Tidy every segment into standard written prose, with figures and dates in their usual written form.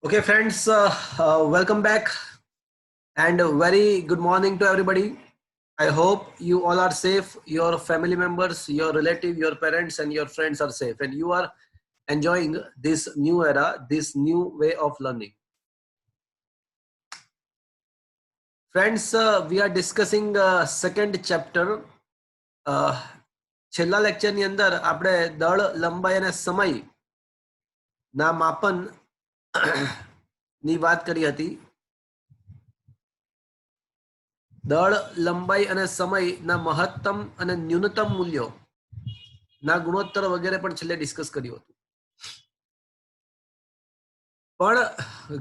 Okay, friends, welcome back and a very good morning to everybody. I hope you all are safe. Your family members, your relative, your parents, and your friends are safe, and you are enjoying this new era, this new way of learning. Friends, we are discussing second chapter. છેલ્લા લેક્ચરની અંદર આપણે દળ લંબાઈ અને સમય ના માપન ની વાત કરી હતી. દળ લંબાઈ અને સમયના મહત્તમ અને ન્યૂનતમ મૂલ્યો ના ગુણોત્તર વગેરે પણ છેલ્લે ડિસ્કસ કર્યું હતું. પણ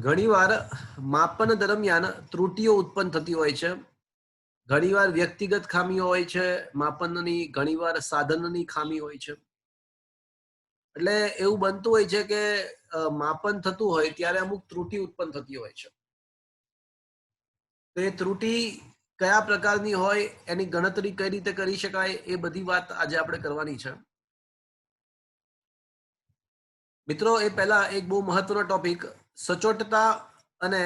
ઘણીવાર માપન દરમિયાન ત્રુટીઓ ઉત્પન્ન થતી હોય છે. ઘણીવાર વ્યક્તિગત ખામીઓ હોય છે માપનની, ઘણીવાર સાધનની ખામી હોય છે. એટલે એવું બનતું હોય છે કે માપન થતું હોય ત્યારે અમુક ત્રુટી ઉત્પન્ન થતી હોય છે. તો એ ત્રુટી કયા પ્રકારની હોય, એની ગણતરી કઈ રીતે કરી શકાય, એ બધી વાત આજે આપણે કરવાની છે. મિત્રો, એ પહેલા એક બહુ મહત્વનો ટોપિક, સચોટતા અને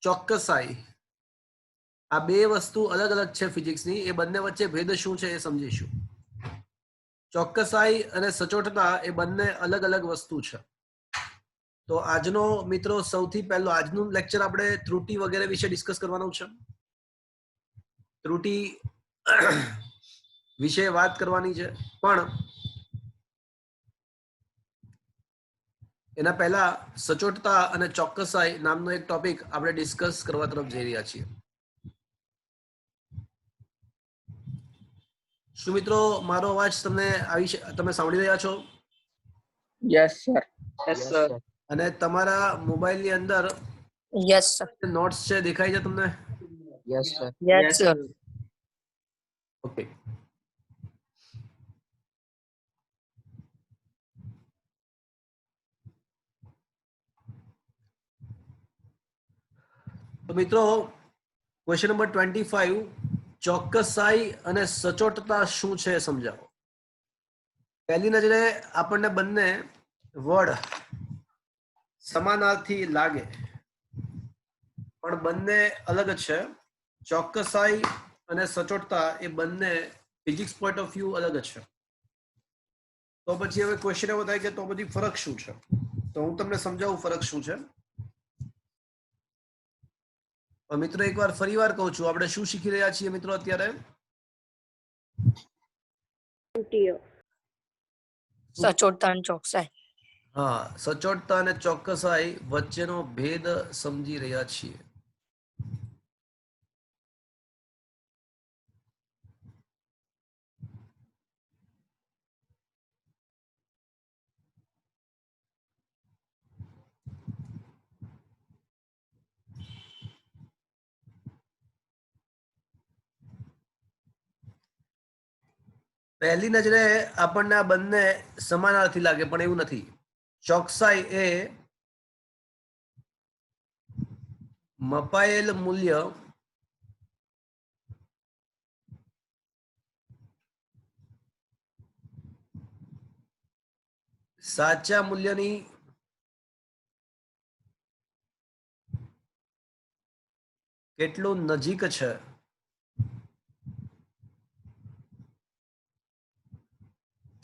ચોક્કસાઈ, આ બે વસ્તુ અલગ અલગ છે ફિઝિક્સની. એ બંને વચ્ચે ભેદ શું છે એ સમજીશું. ચોક્કસાઈ અને સચોટતા એ બંને અલગ અલગ વસ્તુ છે. તો આજનો મિત્રો સૌથી પહેલો આજનું લેક્ચર આપણે ત્રુટી વગેરે વિશે ડિસ્કસ કરવાનું છે. ત્રુટી વિશે વાત કરવાની છે. પણ એના પહેલા સચોટતા અને ચોક્કસાઈ નામનો એક ટોપિક આપણે ડિસ્કસ કરવા તરફ જઈ રહ્યા છીએ. શું મિત્રો મારો અવાજ તમને તમે સાંભળી રહ્યા છો? Yes sir. Yes, sir. અને તમારા મોબાઈલ ની અંદર યસ સર. નોટ્સ છે, દેખાય છે તમને? Yes, sir. Yes sir. Okay. તો મિત્રો, ક્વેશ્ચન નંબર 25, ચોક્કસાઈ અને સચોટતા શું છે સમજાવો. પહેલી નજરે આપણને બંને વર્ડ સમાનાર્થી લાગે, પણ બંને અલગ છે. ચોક્કસાઈ અને સચોટતા એ બંને ફિઝિક્સ પોઈન્ટ ઓફ વ્યૂ અલગ છે. તો પછી હવે ક્વેશ્ચન એવો થાય કે તો બધી ફરક શું છે? તો હું તમને સમજાવું ફરક શું છે. મિત્રો એકવાર ફરી વાર કહું છું, આપણે શું શીખી રહ્યા છીએ મિત્રો અત્યારે? સચોટતા અને ચોકસાઈ. હા, સચોટતા અને ચોક્કસાઈ વચ્ચેનો ભેદ સમજી રહ્યા છીએ. પહેલી નજરે આપણને આ બંને સમાનાર્થી લાગે, પણ એવું નથી. ચોકસાઈ એ મપાયેલ મૂલ્ય સાચા મૂલ્યની કેટલું નજીક છે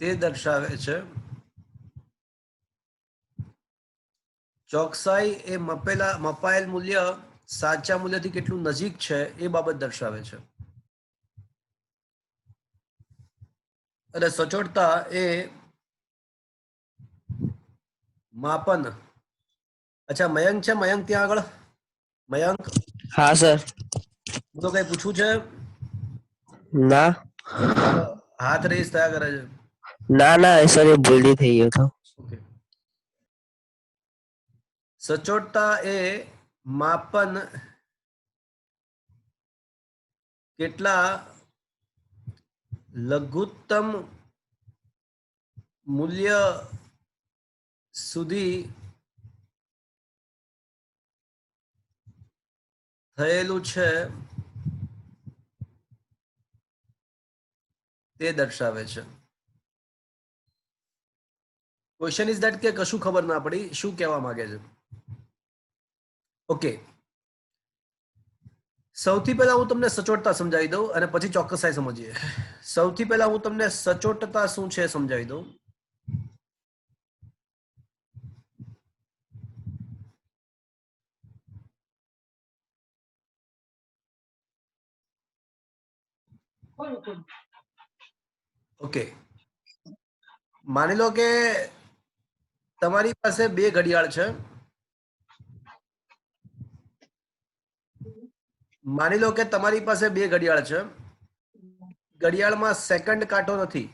તે દર્શાવે છે. ચોકસાઈ એ મપાયેલ મૂલ્ય સાચા મૂલ્યથી કેટલું નજીક છે એ બાબત દર્શાવે છે. અને સચોટતા એ માપન. અચ્છા, મયંક છે? મયંક ત્યાં આગળ? મયંક, હા સર. તો કઈ પૂછવું છે? ના હાથ રેસ થયા કરે છે. ના ના સર, એ ભૂલથી થઈ ગયો હતો. ઓકે. સચોટતા એ માપન કેટલા લઘુત્તમ મૂલ્ય સુધી થયેલું છે તે દર્શાવે છે. ક્વેશ્ચન ઇઝ ધેટ કે કશું ખબર ના પડી શું કહેવા માંગે છે. ઓકે, સૌથી પહેલા હું તમને સચોટતા સમજાવી દઉં અને પછી ચોક્કસાઈ સમજીએ. સૌથી પહેલા હું તમને સચોટતા શું છે સમજાવી દઉં. ઓકે, માની લો કે તમારી પાસે બે ઘડિયાળ છે. માની લો કે તમારી પાસે બે ઘડિયાળ છે. ઘડિયાળમાં સેકન્ડ કાંટો નથી.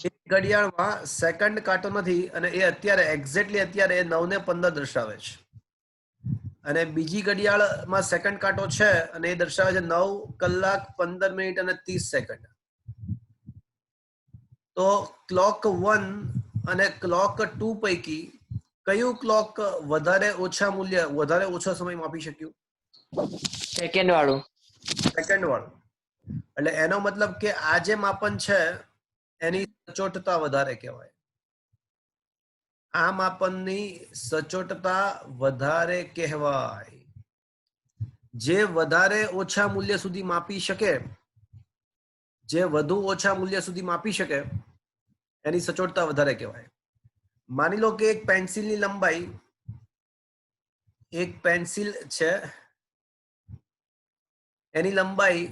એક ઘડિયાળમાં સેકન્ડ કાંટો નથી અને એ અત્યારે એક્ઝેક્ટલી અત્યારે 9:15 દર્શાવે છે. અને બીજી ઘડિયાળમાં સેકન્ડ કાંટો છે અને એ દર્શાવે છે 9 કલાક 15 મિનિટ અને 30 સેકન્ડ. તો ક્લોક 1 અને ક્લોક 2 પૈકી કયું ક્લોક વધારે ઓછો સમય માપી શક્યું? સેકન્ડ વાળું. સેકન્ડ વાળું. એટલે એનો મતલબ કે આ જે માપન છે એની સચોટતા વધારે કહેવાય. આ માપનની સચોટતા વધારે કહેવાય. જે વધારે ઓછા મૂલ્ય સુધી માપી શકે, જે વધુ ઓછા મૂલ્ય સુધી માપી શકે એની સચોટતા વધારે કહેવાય. માની લો કે એક પેન્સિલની લંબાઈ, એક પેન્સિલ છે એની લંબાઈ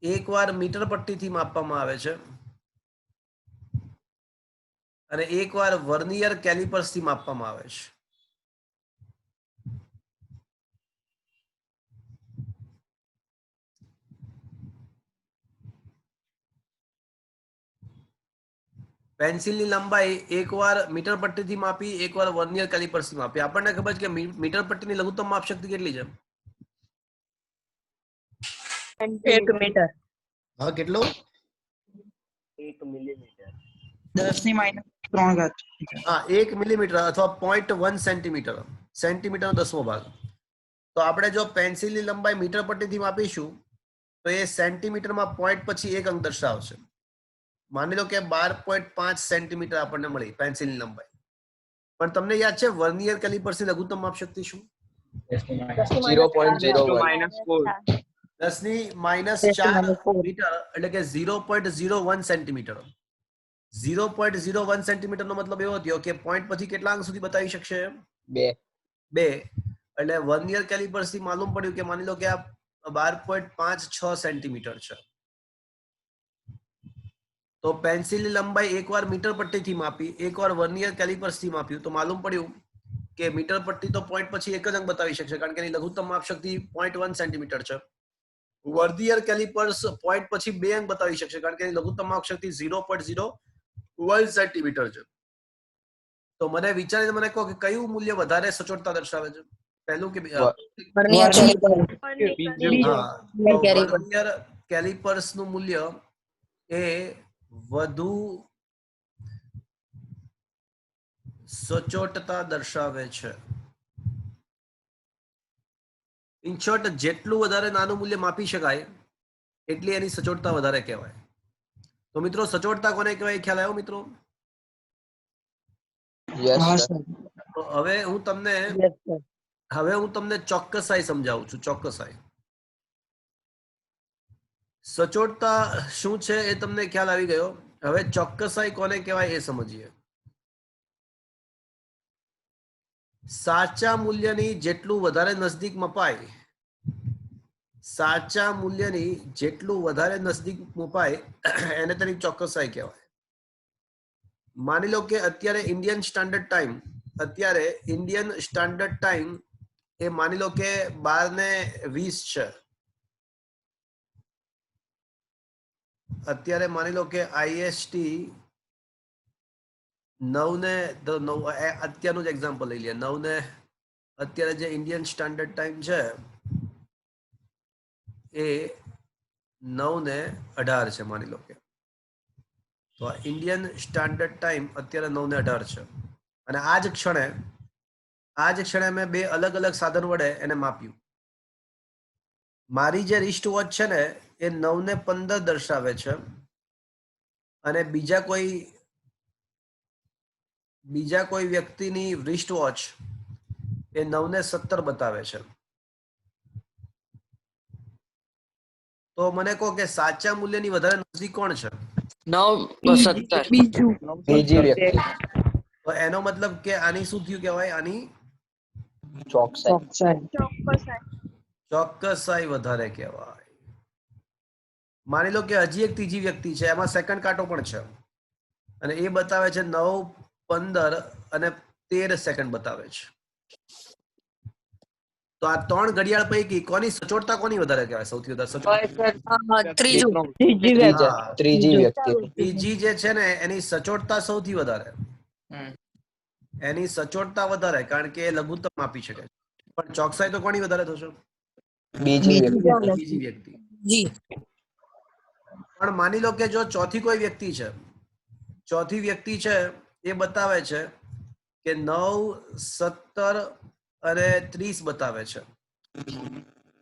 એકવાર મીટર પટ્ટીથી માપવામાં આવે છે અને એકવાર વર્નિયર કેલિપર્સથી માપવામાં આવે છે. પેન્સિલની લંબાઈ એકવાર મીટર પટ્ટીથી માપી, એકવાર વર્નિયર કેલિપર્સથી માપી. આપણને ખબર છે કે મીટર પટ્ટીની લઘુત્તમ માપ શક્તિ કેટલી છે? 1 મીટર. હા, કેટલું? 1 મિલીમીટર. 10⁻³ હા, 1 મિલીમીટર અથવા 0.1 સેન્ટીમીટર. સેન્ટીમીટરનો 10મો ભાગ. તો આપણે જો પેન્સિલની લંબાઈ મીટર પટ્ટીથી માપીશું તો એ સેન્ટીમીટરમાં પોઈન્ટ પછી એક અંક દર્શાવશે. માની લો કે 12.5 સેન્ટીમીટર આપણને મળી પેન્સિલની લંબાઈ. પણ તમને યાદ છે વર્નિયર કેલિપર્સની લઘુત્તમ માપ શક્તિ શું? 0.01. 10⁻⁴ મીટર એટલે કે 0.01 સેન્ટીમીટર. 0.01 સેન્ટીમીટર નો મતલબ એવો થયો કે પોઈન્ટ પછી કેટલા અંક સુધી બતાવી શકશે? 2. એટલે વર્નિયર કેલિપર્સ થી માલુમ પડ્યું કે માની લો કે આ 12.56 સેન્ટીમીટર છે. તો પેન્સિલની લંબાઈ એકવાર મીટર પટ્ટીથી માપી, એકવાર વર્નિયર કેલિપર્સથી માપ્યું તો માલુમ પડ્યું કે મીટર પટ્ટી તો પોઈન્ટ પછી એક જ અંક બતાવી શકશે કારણ કે એની લઘુત્તમ માપ શક્તિ 0.1 સેન્ટીમીટર છે. વર્નિયર કેલિપર્સ પોઈન્ટ પછી 2 અંક બતાવી શકશે કારણ કે એની લઘુત્તમ માપ શક્તિ 0.01 સેન્ટીમીટર છે. તો મને વિચારીને મને કહો કે કયું મૂલ્ય વધારે સચોટતા દર્શાવે છે? પહેલું કે વર્નિયર વર્નિયર કેલિપર્સ નું મૂલ્ય એ વધુ સચોટતા દર્શાવે છે. ઇન શોર્ટ, જેટલું વધારે નાનું મૂલ્ય માપી શકાય એટલી એની સચોટતા વધારે કહેવાય. તો મિત્રો, સચોટતા કોને કહેવાય ખ્યાલ આવ્યો મિત્રો? તો હવે હું તમને ચોક્કસાઈ સમજાવું છું. ચોક્કસાઈ, સચોટતા શું છે એ તમને ખ્યાલ આવી ગયો. હવે ચોક્કસાઈ કોને કહેવાય એ સમજીએ. સાચા મૂલ્યની જેટલું વધારે નજદીક મપાય, સાચા મૂલ્યની જેટલું વધારે નજદીક મપાય એને તેની ચોક્કસાઈ કહેવાય. માની લો કે અત્યારે ઇન્ડિયન સ્ટાન્ડર્ડ ટાઈમ એ માની લો કે 12:20 છે. અત્યારે માની લો કે IST 9 અત્યારનું જ એક્ઝામ્પલ લઈ લઈએ. 9 અત્યારે જે ઇન્ડિયન સ્ટાન્ડર્ડ ટાઈમ છે એ 9:18 છે માની લો કે. તો આ ઇન્ડિયન સ્ટાન્ડર્ડ ટાઈમ અત્યારે 9:18 છે અને આ જ ક્ષણે મેં બે અલગ અલગ સાધન વડે એને માપ્યું. મારી જે રિસ્ટ વોચ છે ને એ 9:15 દર્શાવે છે અને બીજા કોઈ વ્યક્તિની રિસ્ટ વોચ એ 9 ને 17 બતાવે છે. તો મને કહો કે સાચા મૂલ્યની વધારે નજીક કોણ છે? 9:17. બીજું બીજી વ્યક્તિ. તો એનો મતલબ કે આની શું થયું કહેવાય? આની ચોકસાઈ. ચોક્કસાઈ વધારે કહેવાય. માની લો કે હજી એક ત્રીજી વ્યક્તિ છે, એમાં સેકન્ડ કાંટો પણ છે અને એ બતાવે છે 9, 15 અને 13 સેકન્ડ બતાવે છે. તો આ 3 ઘડિયાળ પૈકી કોની સચોટતા કોની વધારે કહેવાય? સૌથી વધારે સચોટ ત્રીજું ત્રીજી વ્યક્તિ. ત્રીજી જે છે ને એની સચોટતા સૌથી વધારે. એની સચોટતા વધારે, કારણ કે એ લઘુત્તમ આપી શકે છે. પણ ચોકસાઈ તો કોની વધારે થશે? બીજી વ્યક્તિ. બીજી વ્યક્તિ. જી પણ માની લો કે જો ચોથી કોઈ વ્યક્તિ છે, ચોથી વ્યક્તિ છે એ બતાવે છે કે 9, 17 અને 30 બતાવે છે.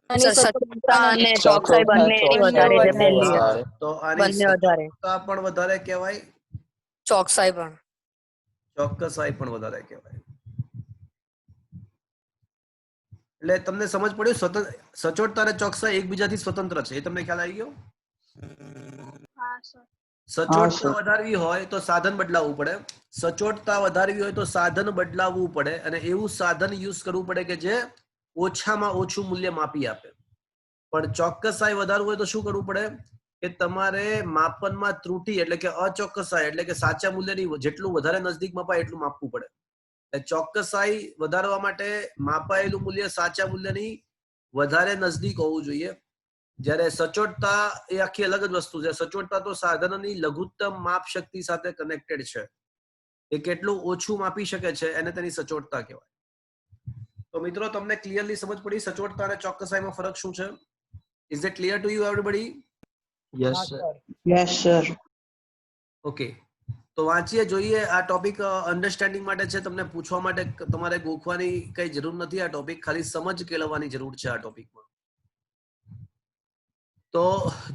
સચોટતા અને ચોકસાઈ બંને એની વધારે છે. પહેલી વધારે. તો આની બંને વધારે. સચોટતા પણ વધારે કહેવાય, ચોકસાઈ પણ ચોક્કસાઈ પણ વધારે કહેવાય. એટલે તમને સમજ પડ્યું? સચોટતા અને ચોકસાઈ એકબીજાથી સ્વતંત્ર છે. એ તમને ખ્યાલ આવી ગયો? સચોટતા વધારવી હોય તો સાધન બદલાવવું પડે. સચોટતા વધારવી હોય તો સાધન બદલાવવું પડે અને એવું સાધન યુઝ કરવું પડે કે જે ઓછામાં ઓછું મૂલ્ય માપી આપે. પણ ચોક્કસાઈ વધારવું હોય તો શું કરવું પડે? કે તમારે માપનમાં ત્રુટી એટલે કે અચોક્કસાઈ એટલે કે સાચા મૂલ્યની જેટલું વધારે નજદીક મપાય એટલું માપવું પડે. ચોક્કસાઈ વધારવા માટે માપાયેલું મૂલ્ય સાચા મૂલ્યની વધારે નજદીક હોવું જોઈએ. જ્યારે સચોટતા એ આખી અલગ જ વસ્તુ છે. સચોટતા તો સાધનની લઘુત્તમ માપ શક્તિ સાથે કનેક્ટેડ છે. એ કેટલું ઓછું માપી શકે છે એને તેની સચોટતા કહેવાય. તો મિત્રો, તમને ક્લિયરલી સમજ પડી સચોટતા અને ચોક્કસાઈમાં ફરક શું છે? Is it clear to you everybody? Yes sir. Yes sir. Okay, તો વાંચીએ, જોઈએ. આ ટોપિક અન્ડરસ્ટેન્ડિંગ માટે છે. તમને પૂછવા માટે તમારે ગોખવાની કઈ જરૂર નથી. આ ટોપિક ખાલી સમજ કેળવવાની જરૂર છે. આ ટોપિકમાં તો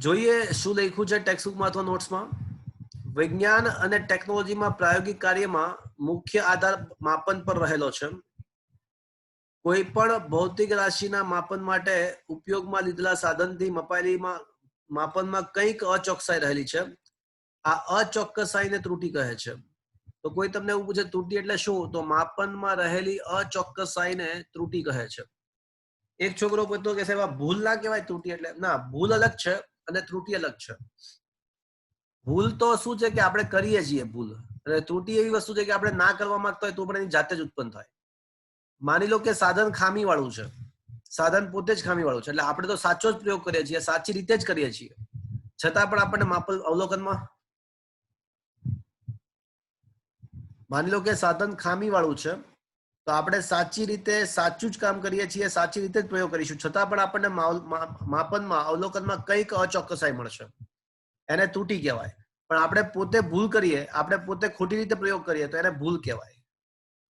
જોઈએ શું લખ્યું છે ટેક્સ્ટબુકમાં અથવા નોટ્સમાં. વિજ્ઞાન અને ટેકનોલોજીમાં પ્રાયોગિક કાર્યમાં મુખ્ય આધાર માપન પર રહેલો છે. કોઈ પણ ભૌતિક રાશિના માપન માટે ઉપયોગમાં લીધેલા સાધનથી મપાયેલી માપનમાં કંઈક અચોકસાઈ રહેલી છે. આ અચોક્કસાઈને ત્રુટી કહે છે. તો કોઈ તમને એવું પૂછે ત્રુટી એટલે શું, તો માપનમાં રહેલી અચોક્કસાઈને ત્રુટી કહે છે. એક છોકરો પૂછતો કે સાહેબ ભૂલ ના કહેવાય ત્રુટી એટલે? ના, ભૂલ અલગ છે અને ત્રુટી અલગ છે. ભૂલ તો શું છે કે આપણે કરીએ છીએ ભૂલ, અને ત્રુટી એવી વસ્તુ છે કે આપણે ના કરવા માંગતા હોય તો પણ એની જાતે જ ઉત્પન્ન થાય. માની લો કે સાધન ખામી વાળું છે, સાધન પોતે જ ખામી વાળું છે, એટલે આપણે તો સાચો જ પ્રયોગ કરીએ છીએ, સાચી રીતે જ કરીએ છીએ, છતાં પણ આપણને અવલોકનમાં માની લો કે સાધન ખામી વાળું છે તો આપણે સાચી રીતે સાચું જ કામ કરીએ છીએ, સાચી રીતે જ પ્રયોગ કરીશું, છતાં પણ આપણને માપનમાં અવલોકનમાં કંઈક અચોક્કસાઈ મળશે. એને ત્રુટી કહેવાય. પણ આપણે પોતે ભૂલ કરીએ, આપણે પોતે ખોટી રીતે પ્રયોગ કરીએ તો એને ભૂલ કહેવાય.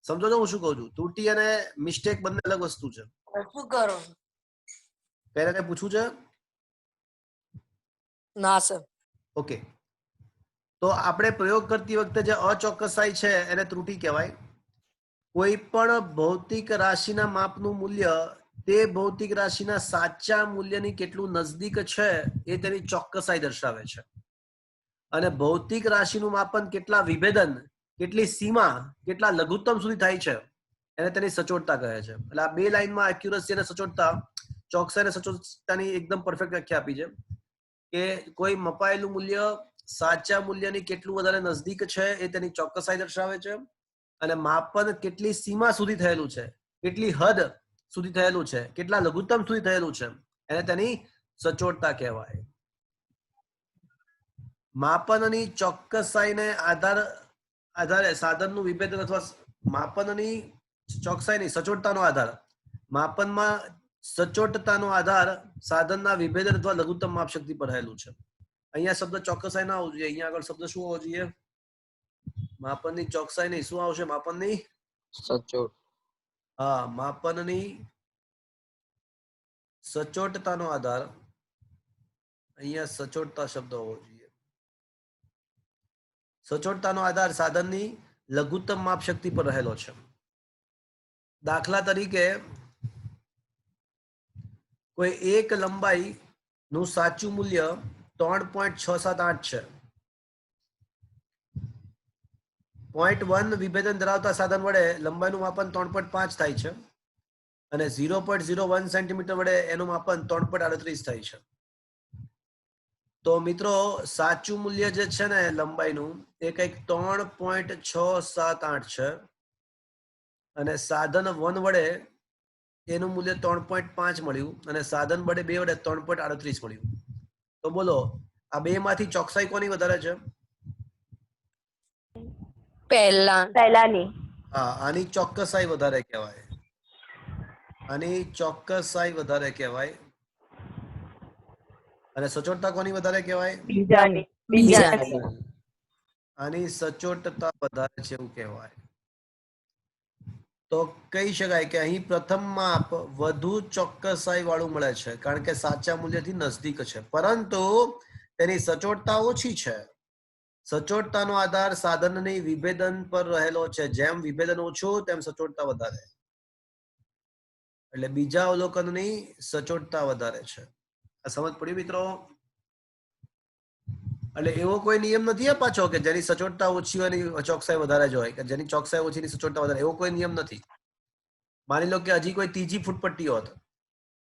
સમજો છો હું શું કહું છું? ત્રુટી અને મિસ્ટેક બંને અલગ વસ્તુ છે. શું કરો? પહેલા કઈ પૂછવું છે? ના સર. ઓકે, તો આપણે પ્રયોગ કરતી વખતે જે અચોક્કસાઈ છે એને ત્રુટી કહેવાય. કોઈ પણ ભૌતિક રાશિના માપનું મૂલ્ય તે ભૌતિક રાશિના સાચા મૂલ્યની કેટલું નજદીક છે એ તેની ચોક્કસાઈ દર્શાવે છે. અને ભૌતિક રાશિનું માપન કેટલા વિભેદન, કેટલી સીમા, કેટલા લઘુત્તમ સુધી થાય છે એને તેની સચોટતા કહે છે. એટલે આ બે લાઈનમાં એક્યુરસી અને સચોટતા, ચોકસાઈ અને સચોટતાની એકદમ પરફેક્ટ વ્યાખ્યા આપી છે કે કોઈ મપાયેલું મૂલ્ય સાચા મૂલ્યની કેટલું વધારે નજદીક છે એ તેની ચોક્કસાઈ દર્શાવે છે, અને માપન કેટલી સીમા સુધી થયેલું છે, કેટલી હદ સુધી થયેલું છે, કેટલા લઘુત્તમ સુધી થયેલું છે એને તેની સચોટતા કહેવાય. માપનની ચોક્કસાઈને આધારે સાધનનું વિભેદન અથવા માપનની ચોકસાઈની સચોટતાનો આધાર, માપનમાં સચોટતાનો આધાર સાધનના વિભેદન અથવા લઘુત્તમ માપ શક્તિ પર રહેલું છે. અહીંયા શબ્દ ચોકસાઈ ના આવવું જોઈએ, અહીંયા આગળ શબ્દ શું હોવો જોઈએ? માપનની ચોકસાઈ નહીં, શું આવશે? માપનની સચોટ. હા, માપનની સચોટતાનો આધાર, અહીંયા સચોટતા શબ્દ હોવો જોઈએ. સચોટતાનો આધાર સાધનની લઘુત્તમ માપ શક્તિ પર રહેલો છે. દાખલા તરીકે કોઈ એક લંબાઈ નું સાચું મૂલ્ય 3.678 છે. 0.1 વિભેદન ધરાવતા સાધન વડે લંબાઈનું માપન 3.5 થાય છે અને 0.01 સેન્ટીમીટર વડે એનું માપન 3.38 થાય છે. તો મિત્રો સાચું મૂલ્ય જે છે ને લંબાઈનું એ કંઈક 3.678 છે અને સાધન 1 વડે એનું મૂલ્ય 3.5 મળ્યું અને સાધન વડે 2 વડે 3.38 મળ્યું. તો બોલો આ બે માંથી ચોકસાઈ કોની વધારે છે? પહેલાની. હા, આની ચોક્કસાઈ વધારે કહેવાય. આની ચોક્કસાઈ વધારે કહેવાય. અને સચોટતા કોની વધારે કહેવાય? બીજાની. આની સચોટતા વધારે છે એવું કહેવાય. તો કહી શકાય કે અહીં પ્રથમ માપ વધુ ચોક્કસાઈ વાળું મળે છે કારણ કે સાચા મૂલ્યથી નજદીક છે, પરંતુ તેની સચોટતા ઓછી છે. સચોટતાનો આધાર સાધનની વિભેદન પર રહેલો છે. જેમ વિભેદન ઓછું તેમ સચોટતા વધારે. એટલે બીજા અવલોકનની સચોટતા વધારે છે. આ સમજ પડી મિત્રો? એટલે એવો કોઈ નિયમ નથી પાછો કે જેની સચોટતા ઓછી હોય એની ચોકસાઈ વધારે જ હોય, કે જેની ચોકસાઈ ઓછી ની સચોટતા વધારે, એવો કોઈ નિયમ નથી. માની લો કે હજી કોઈ ત્રીજી ફૂટપટ્ટી હોત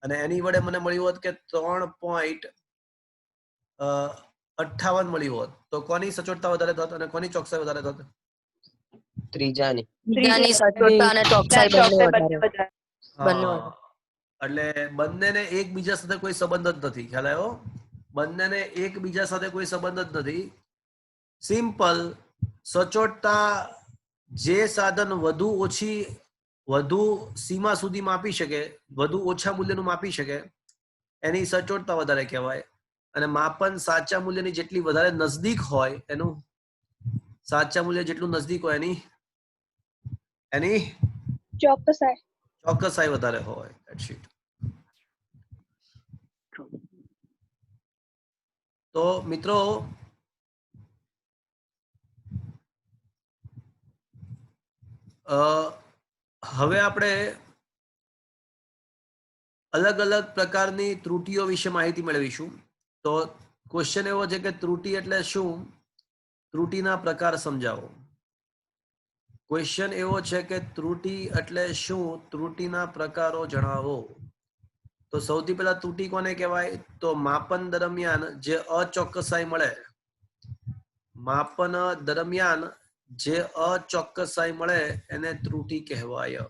અને એની વડે મને મળ્યું હોત કે 3.58 મળ્યું હોત, તો કોની સચોટતા વધારે થત અને કોની ચોકસાઈ વધારે થત? ત્રીજાની. બીજાની સચોટતા અને ચોકસાઈ બંને વધારે. એટલે બંનેને એકબીજા સાથે કોઈ સંબંધ જ નથી. ખ્યાલ આવ્યો? બંનેને એકબીજા સાથે કોઈ સંબંધ જ નથી. સિમ્પલ સચોટતા જે સાધન વધુ સીમા સુધી માપી શકે, વધુ ઓછા મૂલ્યનું માપી શકે, એની સચોટતા વધારે કહેવાય. અને માપન સાચા મૂલ્યની જેટલી વધારે નજદીક હોય, એનું સાચા મૂલ્ય જેટલું નજદીક હોય એની ચોકસાઈ વધારે હોય. That's it. તો મિત્રો હવે આપણે અલગ અલગ પ્રકારની ત્રુટીઓ વિશે માહિતી મેળવીશું. તો ક્વેશ્ચન એવો છે કે ત્રુટી એટલે શું? ત્રુટીના પ્રકાર સમજાવો. ક્વેશ્ચન એવો છે કે ત્રુટી એટલે શું? ત્રુટીના પ્રકારો જણાવો. તો સૌથી પહેલા ત્રુટી કોને કહેવાય? તો માપન દરમિયાન જે અચોક્કસાઈ મળે, માપન દરમિયાન જે અચોક્કસાઈ મળે એને ત્રુટી કહેવાય.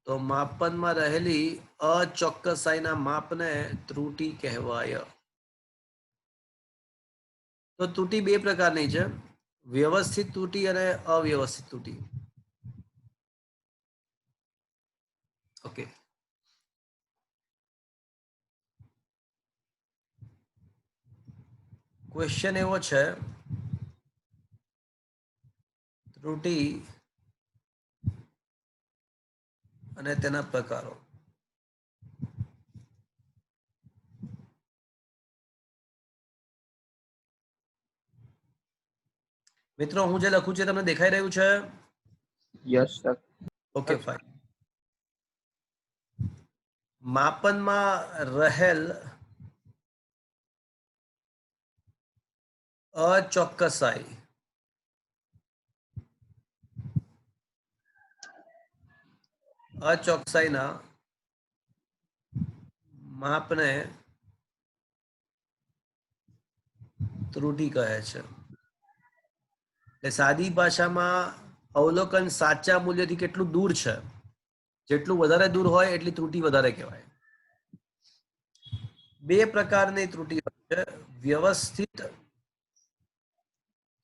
તો માપનમાં રહેલી અચોક્કસાઈના માપને ત્રુટી કહેવાય. તો ત્રુટી બે પ્રકારની છે, વ્યવસ્થિત ત્રુટી અને અવ્યવસ્થિત ત્રુટી. ઓકે, ક્વેશ્ચન એવો છે ત્રુટી અને તેના પ્રકારો. મિત્રો હું જે લખું છું તમને દેખાઈ રહ્યું છે? Yes sir. Okay fine. માપનમાં રહેલ અચોક્કસાઈ અચોકસાઈના માપને ત્રુટી કહે છે. એટલે સાદી ભાષામાં અવલોકન સાચા મૂલ્યથી કેટલું દૂર છે, જેટલું વધારે દૂર હોય એટલી ત્રુટી વધારે કહેવાય. બે પ્રકારની ત્રુટી હોય છે, વ્યવસ્થિત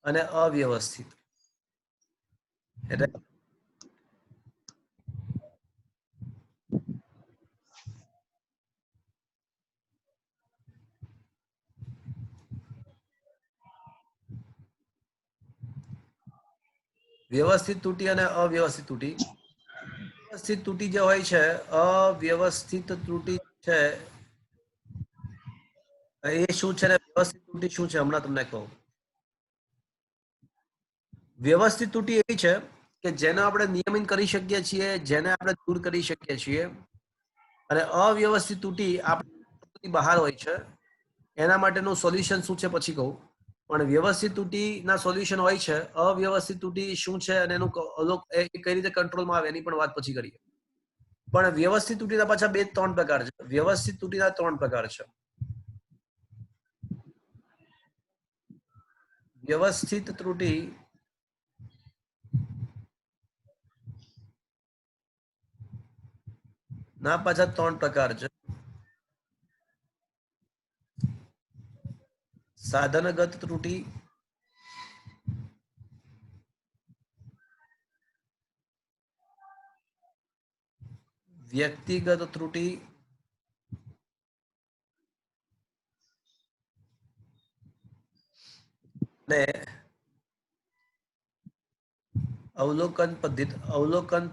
અને અવ્યવસ્થિત. વ્યવસ્થિત ત્રુટી અને અવ્યવસ્થિત ત્રુટી. વ્યવસ્થિત ત્રુટી જે હોય છે, અવ્યવસ્થિત ત્રુટી છે એ શું છે ને વ્યવસ્થિત ત્રુટી શું છે હમણાં તમને કહું. વ્યવસ્થિત ત્રુટિ એવી છે કે જેને આપણે નિયમિત કરી શકીએ છીએ, જેને આપણે દૂર કરી શકીએ છીએ, અને અવ્યવસ્થિત ત્રુટિ આપણી બહાર હોય છે. એના માટેનું સોલ્યુશન શું છે પછી કહું, પણ વ્યવસ્થિત ત્રુટિના સોલ્યુશન હોય છે. અવ્યવસ્થિત ત્રુટિ શું છે અને એનું કઈ રીતે કંટ્રોલમાં આવે એની પણ વાત પછી કરીએ. પણ વ્યવસ્થિત ત્રુટિના પાછા 2-3 પ્રકાર છે. વ્યવસ્થિત ત્રુટિના 3 પ્રકાર છે. વ્યવસ્થિત ત્રુટિ ના પાછા 3 પ્રકાર છે. સાધનગત ત્રુટિ, વ્યક્તિગત ત્રુટિ અને અવલોકન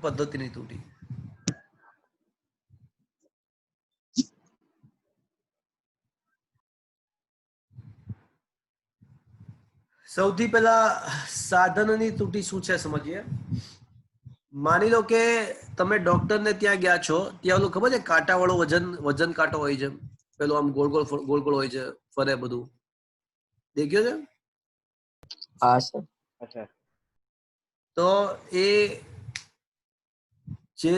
પદ્ધતિની ત્રુટિ. સૌથી પહેલા સાધનની ત્રુટિ શું છે સમજીએ. માની લો કે તમે ડોક્ટરને ત્યાં ગયા છો, ત્યાં ઓલું ખબર છે કાંટા વાળો વજન કાંટો હોય છે, પેલો આમ ગોળ ગોળ હોય છે, ફરે બધું, દેખ્યો છે? હા સર. તો એ જે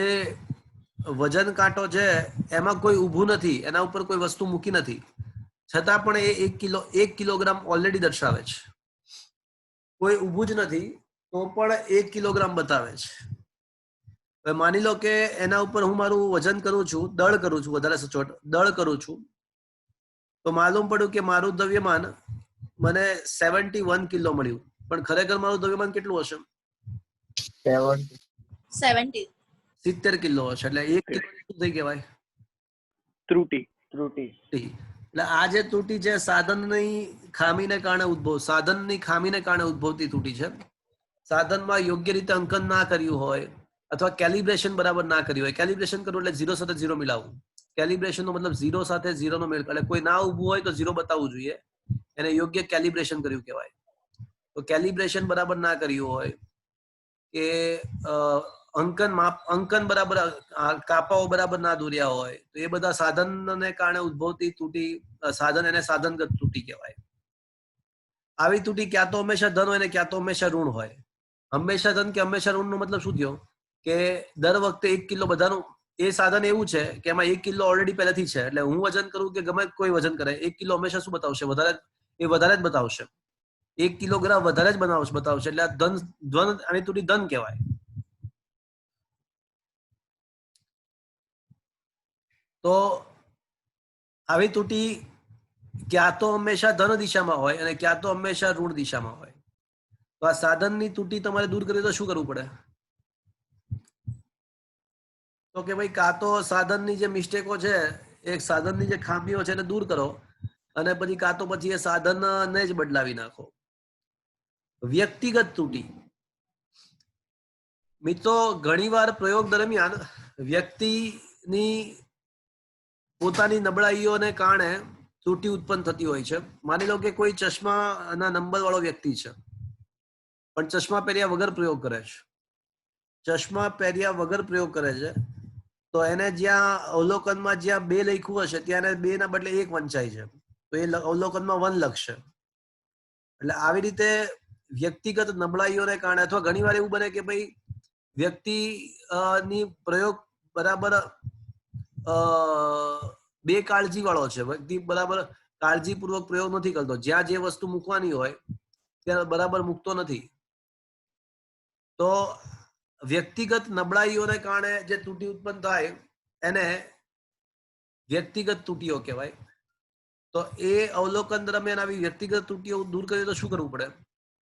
વજન કાંટો છે એમાં કોઈ ઊભું નથી, એના ઉપર કોઈ વસ્તુ મૂકી નથી, છતાં પણ એ 1 કિલોગ્રામ ઓલરેડી દર્શાવે છે. કોઈ ઊભું જ નથી તો પણ 1 કિલોગ્રામ બતાવે છે. હવે માની લો કે એના ઉપર હું મારું વજન કરું છું, દળ કરું છું, વધારે સચોટ દળ કરું છું, તો માલુમ પડ્યું કે મારું દ્રવ્યમાન મને 71 કિલો મળ્યું, પણ ખરેખર મારું દ્રવ્યમાન કેટલું હશે? 70 કિલો હશે. એટલે 1 કિલો શું થઈ કહેવાય? ત્રુટિ. એટલે આ જે ત્રુટિ છે સાધનની ખામીને કારણે ઉદ્ભવતી ત્રુટિ છે. સાધનમાં યોગ્ય રીતે અંકન ના કર્યું હોય અથવા કેલિબ્રેશન બરાબર ના કર્યું હોય. કેલિબ્રેશન કરવું એટલે 0 સાથે 0 મિલાવવું. કેલિબ્રેશન નો મતલબ 0 સાથે 0 નો મેળ, એટલે કોઈ ના ઊભું હોય તો 0 બતાવવું જોઈએ, એને યોગ્ય કેલિબ્રેશન કર્યું કહેવાય. તો કેલિબ્રેશન બરાબર ના કર્યું હોય કે અંકન બરાબર, કાપાઓ બરાબર ના દોર્યા હોય, તો એ બધા સાધનને કારણે ઉદ્ભવતી ત્રુટિ, એને સાધનગત ત્રુટિ કહેવાય. આવી ત્રુટિ ક્યાં તો હંમેશા ધન હોય ને ક્યાં તો હંમેશા ઋણ હોય. હંમેશા ધન કે હંમેશા ઋણ નો મતલબ શું થયો કે દર વખતે 1 કિલો બધાનું, એ સાધન એવું છે કે એમાં 1 કિલો ઓલરેડી પહેલેથી છે, એટલે હું વજન કરું કે ગમે કોઈ વજન કરે, 1 કિલો હંમેશા શું બતાવશે? વધારે જ બતાવશે. 1 કિલોગ્રામ વધારે જ બતાવશે. એટલે આ આની ત્રુટિ ધન કહેવાય. તો આવી ત્રુટિ ક્યાં તો હંમેશા ધન દિશામાં હોય અને ક્યાં તો હંમેશા ઋણ દિશામાં હોય. તો આ સાધનની ત્રુટિ તમારે દૂર કરવી તો શું કરવું પડે? તો કે ભાઈ કાં તો સાધનની જે મિસ્ટેકો છે, એ સાધનની જે ખામીઓ છે એને દૂર કરો, અને પછી કાં તો પછી એ સાધનને જ બદલાવી નાખો. વ્યક્તિગત ત્રુટિ. મિત્રો, ઘણીવાર પ્રયોગ દરમિયાન વ્યક્તિની પોતાની નબળાઈઓને કારણે ત્રુટિ ઉત્પન્ન થતી હોય છે. માની લો કે કોઈ ચશ્માના નંબર વાળો વ્યક્તિ છે, પણ ચશ્મા પહેર્યા વગર પ્રયોગ કરે છે. તો એને જ્યાં અવલોકનમાં જ્યાં 2 લખ્યું હશે ત્યાં 2 ના બદલે 1 વંચાય છે, તો એ અવલોકનમાં 1 લખશે. એટલે આવી રીતે વ્યક્તિગત નબળાઈઓને કારણે, અથવા ઘણી વાર એવું બને કે ભાઈ વ્યક્તિની પ્રયોગ બરાબર બેકાળજી વાળો છે, વ્યક્તિ બરાબર કાળજીપૂર્વક પ્રયોગ નથી કરતો, જ્યાં જે વસ્તુ મૂકવાની હોય ત્યાં બરાબર મૂકતો નથી. તો વ્યક્તિગત નબળાઈઓને કારણે જે ત્રુટિ ઉત્પન્ન થાય એને વ્યક્તિગત ત્રુટિઓ કહેવાય. તો એ અવલોકન દરમિયાન આવી વ્યક્તિગત ત્રુટિઓ દૂર કરીએ તો શું કરવું પડે?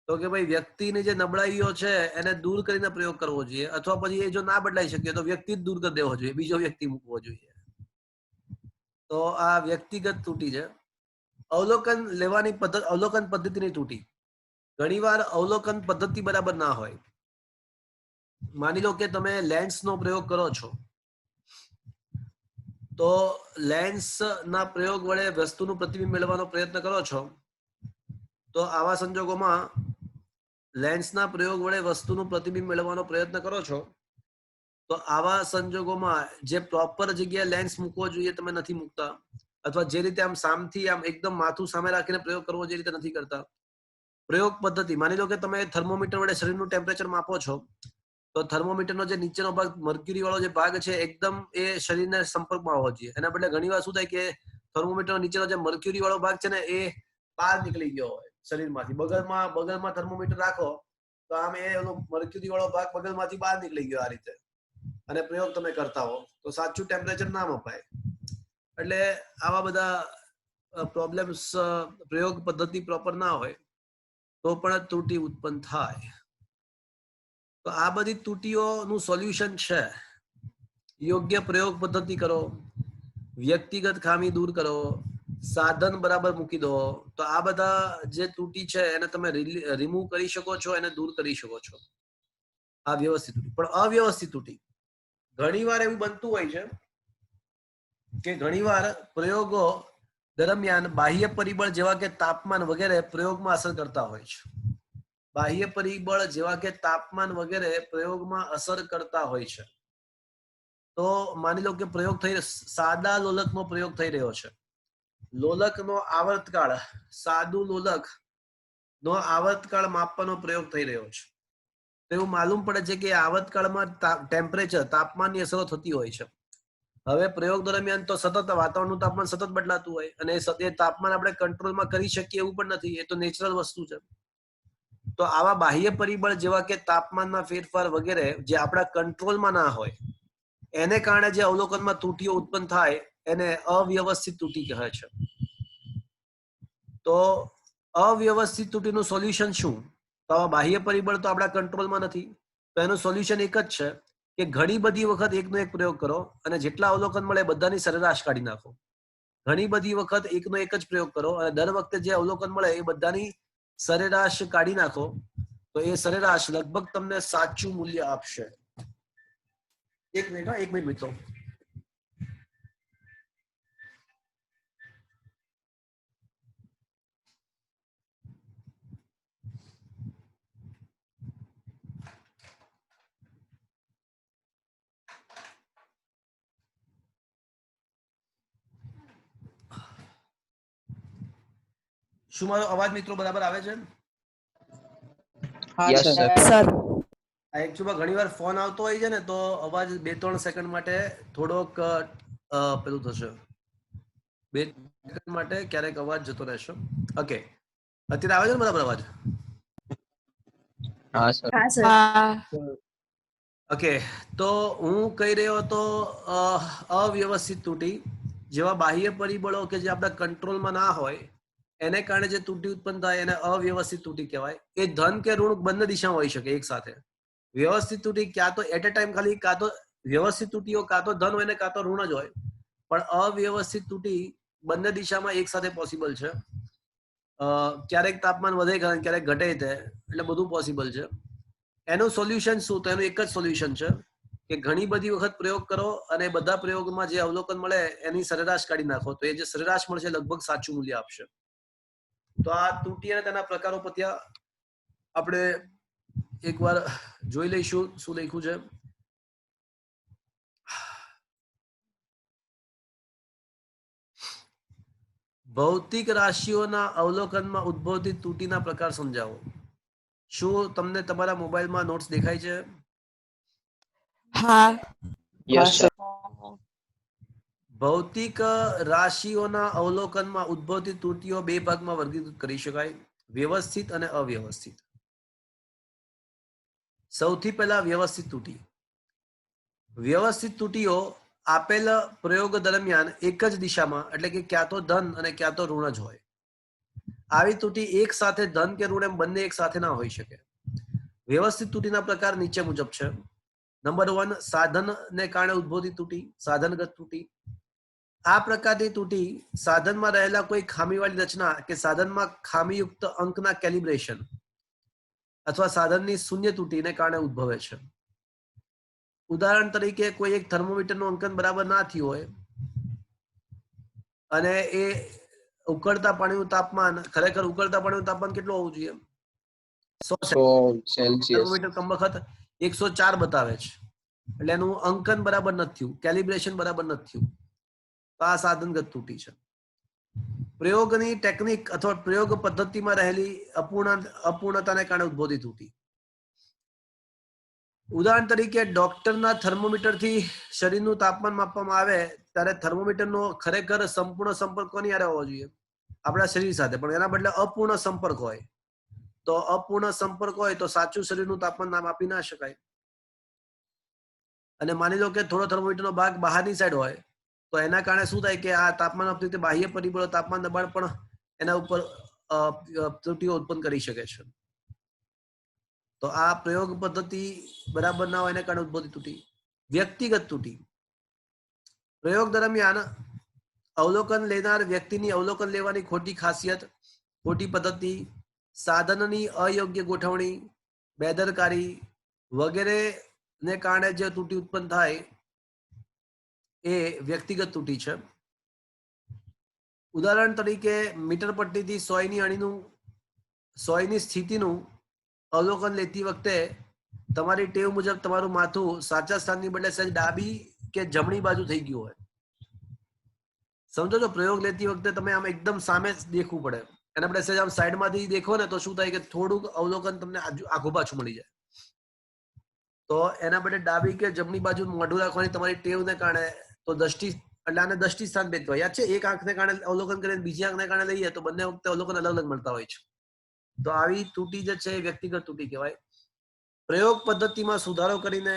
તો કે ભાઈ વ્યક્તિની જે નબળાઈઓ છે એને દૂર કરીને પ્રયોગ કરવો જોઈએ, અથવા પછી એ જો ના બદલાઈ શકે તો વ્યક્તિ જ દૂર કરી દેવો જોઈએ, બીજો વ્યક્તિ મૂકવો જોઈએ. તો આ વ્યક્તિગત ત્રુટિ છે. અવલોકન પદ્ધતિની ત્રુટિ. ઘણીવાર અવલોકન પદ્ધતિ બરાબર ના હોય. માની લો કે તમે લેન્સનો પ્રયોગ કરો છો, તો લેન્સના પ્રયોગ વડે વસ્તુનું પ્રતિબિંબ મેળવવાનો પ્રયત્ન કરો છો, તો આવા સંજોગોમાં લેન્સના પ્રયોગ વડે વસ્તુનું પ્રતિબિંબ મેળવવાનો પ્રયત્ન કરો છો તો આવા સંજોગોમાં જે પ્રોપર જગ્યાએ લેન્સ મૂકવો જોઈએ તમે નથી મૂકતા, અથવા જે રીતે આમ સામથી આમ એકદમ માથું સામે રાખીને પ્રયોગ કરવો જે રીતે નથી કરતા. પ્રયોગ પદ્ધતિ, માની લો કે તમે થર્મોમીટર વડે શરીરનું ટેમ્પરેચર માપો છો, તો થર્મોમીટરનો જે નીચેનો ભાગ મર્ક્યુરી વાળો જે ભાગ છે એકદમ એ શરીરના સંપર્કમાં હોવો જોઈએ. એના બદલે ઘણી વાર શું થાય કે થર્મોમીટરનો નીચેનો જે મર્ક્યુરી વાળો ભાગ છે ને એ બહાર નીકળી ગયો હોય શરીરમાંથી. બગલમાં થર્મોમીટર રાખો તો આમ એ મર્ક્યુરી વાળો ભાગ બગલમાંથી બહાર નીકળી ગયો આ રીતે, અને પ્રયોગ તમે કરતા હો તો સાચું ટેમ્પરેચર ના મપાય. એટલે આવા બધા પ્રોબ્લેમ્સ, પ્રયોગ પદ્ધતિ પ્રોપર ના હોય તો પણ ત્રુટી ઉત્પન્ન થાય. તો આ બધી ત્રુટીઓનું સોલ્યુશન છે યોગ્ય પ્રયોગ પદ્ધતિ કરો, વ્યક્તિગત ખામી દૂર કરો, સાધન બરાબર મૂકી દો. તો આ બધા જે ત્રુટી છે એને તમે રિમૂવ કરી શકો છો, એને દૂર કરી શકો છો. આ વ્યવસ્થિત ત્રુટી. પણ અવ્યવસ્થિત ત્રુટી ઘણીવાર એવું બનતું હોય છે કે ઘણીવાર પ્રયોગો દરમિયાન બાહ્ય પરિબળ જેવા કે તાપમાન વગેરે પ્રયોગમાં અસર કરતા હોય છે. બાહ્ય પરિબળ જેવા કે તાપમાન વગેરે પ્રયોગમાં અસર કરતા હોય છે. તો માની લો કે પ્રયોગ થઈ, સાદા લોલકનો પ્રયોગ થઈ રહ્યો છે. લોલકનો આવર્તકાળ, સાદું લોલક નો આવર્તકાળ માપવાનો પ્રયોગ થઈ રહ્યો છે. તો એવું માલુમ પડે છે કે આવર્તકાળમાં ટેમ્પરેચર, તાપમાનની અસરો થતી હોય છે. હવે પ્રયોગ દરમિયાન તો સતત વાતાવરણનું તાપમાન સતત બદલાતું હોય, અને એ તાપમાન આપણે કંટ્રોલમાં કરી શકીએ એવું પણ નથી, એ તો નેચરલ વસ્તુ છે. તો આવા બાહ્ય પરિબળ જેવા કે તાપમાનના ફેરફાર વગેરે જે આપણા કંટ્રોલમાં ના હોય, એને કારણે જે અવલોકનમાં ત્રુટીઓ ઉત્પન્ન થાય એને અવ્યવસ્થિત ત્રુટી કહે છે. તો અવ્યવસ્થિત ત્રુટીનું સોલ્યુશન શું? તો આવા બાહ્ય પરિબળ તો આપણા કંટ્રોલમાં નથી, તો એનું સોલ્યુશન એક જ છે કે ઘણી બધી વખત એકનો એક પ્રયોગ કરો અને જેટલા અવલોકન મળે બધાની સરેરાશ કાઢી નાખો. ઘણી બધી વખત એકનો એક જ પ્રયોગ કરો અને દર વખતે જે અવલોકન મળે એ બધાની સરેરાશ કાઢી નાખો, તો એ સરેરાશ લગભગ તમને સાચું મૂલ્ય આપશે. એક મિનિટ મિત્રો. શું મારો અવાજ મિત્રો બરાબર આવે છે? હા યસ સર. સર. એકચ્યુઅલી ઘણી વાર ફોન આવતો હોય છે ને તો અવાજ 2-3 સેકન્ડ માટે થોડોક પેલું થશે. 2 સેકન્ડ માટે ક્યારેક અવાજ જતો રહેશે. ઓકે, અત્યારે આવે છે ને બરાબર અવાજ? હા સર. ઓકે, તો હું કહી રહ્યો હતો અવ્યવસ્થિત ત્રુટી જેવા બાહ્ય પરિબળો કે જે આપણા કંટ્રોલમાં ના હોય એને કારણે જે ત્રુટી ઉત્પન્ન થાય એને અવ્યવસ્થિત ત્રુટી કહેવાય. એ ધન કે ઋણ બંને દિશામાં હોઈ શકે એક સાથે. વ્યવસ્થિત ત્રુટી ક્યાં તો એટ અ ટાઈમ ખાલી કાં તો વ્યવસ્થિત ત્રુટીઓ કાં તો ધન હોય ને કાં તો ઋણ જ હોય, પણ અવ્યવસ્થિત ત્રુટી બંને દિશામાં એક સાથે પોસિબલ છે. ક્યારેક તાપમાન વધે ક્યારેક ઘટે છે, એટલે બધું પોસિબલ છે. એનું સોલ્યુશન શું? તો એનું એક જ સોલ્યુશન છે કે ઘણી બધી વખત પ્રયોગ કરો અને બધા પ્રયોગમાં જે અવલોકન મળે એની સરેરાશ કાઢી નાખો, તો એ જે સરેરાશ મળશે લગભગ સાચું મૂલ્ય આપશે. તો આ ત્રુટી અને તેના પ્રકારો પત્યા આપણે એકવાર જોઈ લઈશું શું લખ્યું છે. ભૌતિક રાશિઓના અવલોકનમાં ઉદ્ભવતી ત્રુટીના પ્રકાર સમજાવો. શું તમને તમારા મોબાઈલમાં નોટ્સ દેખાય છે? હા. Yes sir. ભૌતિક રાશિઓના અવલોકનમાં ઉદ્ભવતી ત્રુટીઓ 2 ભાગમાં વર્ગીકૃત કરી શકાય, વ્યવસ્થિત અને અવ્યવસ્થિત. સૌથી પહેલા વ્યવસ્થિત ત્રુટી. વ્યવસ્થિત ત્રુટીઓ આપેલ પ્રયોગ દરમિયાન એક જ દિશામાં એટલે કે ક્યાં તો ધન અને ક્યાં તો ઋણ જ હોય. આવી ત્રુટી એક સાથે ધન કે ઋણ એમ બંને એક સાથે ના હોઈ શકે. વ્યવસ્થિત ત્રુટીના પ્રકાર નીચે મુજબ છે. નંબર 1, સાધનને કારણે ઉદ્ભવતી ત્રુટી, સાધનગત ત્રુટી. આ પ્રકારની ત્રુટી સાધનમાં રહેલા કોઈ ખામીવાળી રચના કે સાધનમાં ખામીયુક્ત અંકના કેલિબ્રેશન અથવા સાધનની શૂન્ય ત્રુટીને કારણે ઉદ્ભવે છે. ઉદાહરણ તરીકે કોઈ એક થર્મોમીટરનું અંકન બરાબર ના થયું હોય અને એ ઉકળતા પાણીનું તાપમાન, ખરેખર ઉકળતા પાણીનું તાપમાન કેટલું હોવું જોઈએ? 100 સેલ્સિયસ. થર્મોમીટર કમ વખત 104 બતાવે છે, એટલે એનું અંકન બરાબર નથી થયું, કેલિબ્રેશન બરાબર નથી થયું, તો આ સાધનગત ત્રુટિ છે. પ્રયોગની ટેકનિક અથવા પ્રયોગ પદ્ધતિમાં રહેલી અપૂર્ણતાને કારણે ઉદ્ભવતી ત્રુટિ. ઉદાહરણ તરીકે ડોક્ટરના થર્મોમીટરથી શરીરનું તાપમાન માપવામાં આવે ત્યારે થર્મોમીટરનો ખરેખર સંપૂર્ણ સંપર્ક કોની હારે હોવો જોઈએ? આપણા શરીર સાથે, પણ એના બદલે અપૂર્ણ સંપર્ક હોય. તો અપૂર્ણ સંપર્ક હોય તો સાચું શરીરનું તાપમાન માપી ના શકાય. અને માની લો કે થોડો થર્મોમીટરનો ભાગ બહારની સાઈડ હોય તો એના કારણે શું થાય કે આ તાપમાન આપતી રીતે બાહ્ય પરિબળો, તાપમાન દબાણ પણ એના ઉપર ત્રુટિઓ ઉત્પન્ન કરી શકે છે. તો આ પ્રયોગ પદ્ધતિ બરાબર ના હોય એના કારણે ઉદ્ભવતી ત્રુટિ. વ્યક્તિગત ત્રુટિ. પ્રયોગ દરમિયાન અવલોકન લેનાર વ્યક્તિની અવલોકન લેવાની ખોટી ખાસિયત, ખોટી પદ્ધતિ, સાધનની અયોગ્ય ગોઠવણી, બેદરકારી વગેરે ને કારણે જે ત્રુટિ ઉત્પન્ન થાય એ વ્યક્તિગત ત્રુટિ છે. ઉદાહરણ તરીકે મીટર પટ્ટીથી સોયની સ્થિતિનું અવલોકન લેતી વખતે તમારી ટેવ મુજબ તમારું માથું સાચા સ્થાનની બદલે સહેજ ડાબી કે જમણી બાજુ થઈ ગયું હોય. સમજો છો, પ્રયોગ લેતી વખતે તમે આમ એકદમ સામે દેખવું પડે, એના બદલે સહેજ આમ સાઈડમાંથી દેખો ને તો શું થાય કે થોડુંક અવલોકન તમને આખું પાછું મળી જાય. તો એના બદલે ડાબી કે જમણી બાજુ મોઢું રાખવાની તમારી ટેવને કારણે તો દ્રષ્ટિ, એટલે આને દ્રષ્ટિ સ્થાન ભેદ કહેવાય. યાદ છે, એક આંખને કારણે અવલોકન કરીને બીજી આંખને કારણે લઈએ તો બંને વખતે અવલોકન અલગ અલગ મળતા હોય છે. તો આવી ત્રુટિ જે છે એ વ્યક્તિગત ત્રુટિ કહેવાય. પ્રયોગ પદ્ધતિમાં સુધારો કરીને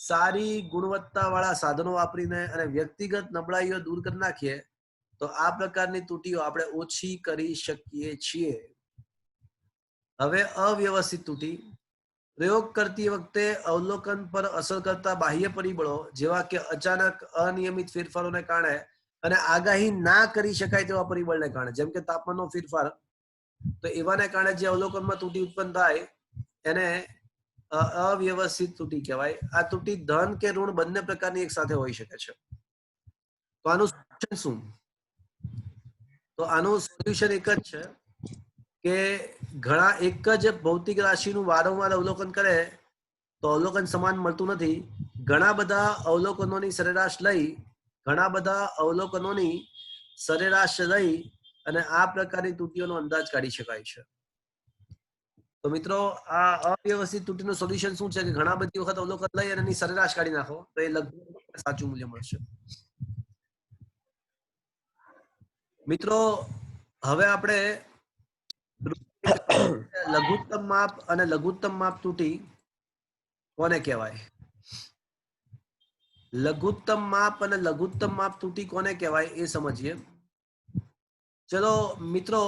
સારી ગુણવત્તા વાળા સાધનો વાપરીને અને વ્યક્તિગત નબળાઈઓ દૂર કરી નાખીએ તો આ પ્રકારની ત્રુટિઓ આપણે ઓછી કરી શકીએ છીએ. હવે અવ્યવસ્થિત ત્રુટિ. પ્રયોગ કરતી વખતે અવલોકન પર અસર કરતા બાહ્ય પરિબળો જેવા કે અચાનક અનિયમિત ફેરફારોને કારણે અને આગાહી ના કરી શકાય તેવા પરિબળને કારણે, જેમ કે તાપમાનનો ફેરફાર, તો એવાને કારણે જે અવલોકનમાં ત્રુટિ ઉત્પન્ન થાય એને અવ્યવસ્થિત ત્રુટિ કહેવાય. આ ત્રુટિ ધન કે ઋણ બંને પ્રકારની એક સાથે હોઈ શકે છે. તો આનું સોલ્યુશન શું? તો આનું સોલ્યુશન એક જ છે કે ઘણા એક જ ભૌતિક રાશિનું વારંવાર અવલોકન કરે તો અવલોકન સમાન મળતું નથી. ઘણા બધા અવલોકનોની સરેરાશ લઈ અને આ પ્રકારની ત્રુટિઓનો અંદાજ કાઢી શકાય છે. તો મિત્રો, આ અવ્યવસ્થિત ત્રુટિનું સોલ્યુશન શું છે કે ઘણા બધી વખત અવલોકન લઈ અને એની સરેરાશ કાઢી નાખો તો એ લગભગ સાચું મૂલ્ય મળશે. મિત્રો, હવે આપણે લઘુત્તમ માપ અને લઘુત્તમ માપ ત્રુટિ કોને કહેવાય? લઘુત્તમ માપ અને લઘુત્તમ માપ ત્રુટિ કોને કહેવાય એ સમજીએ. ચલો મિત્રો,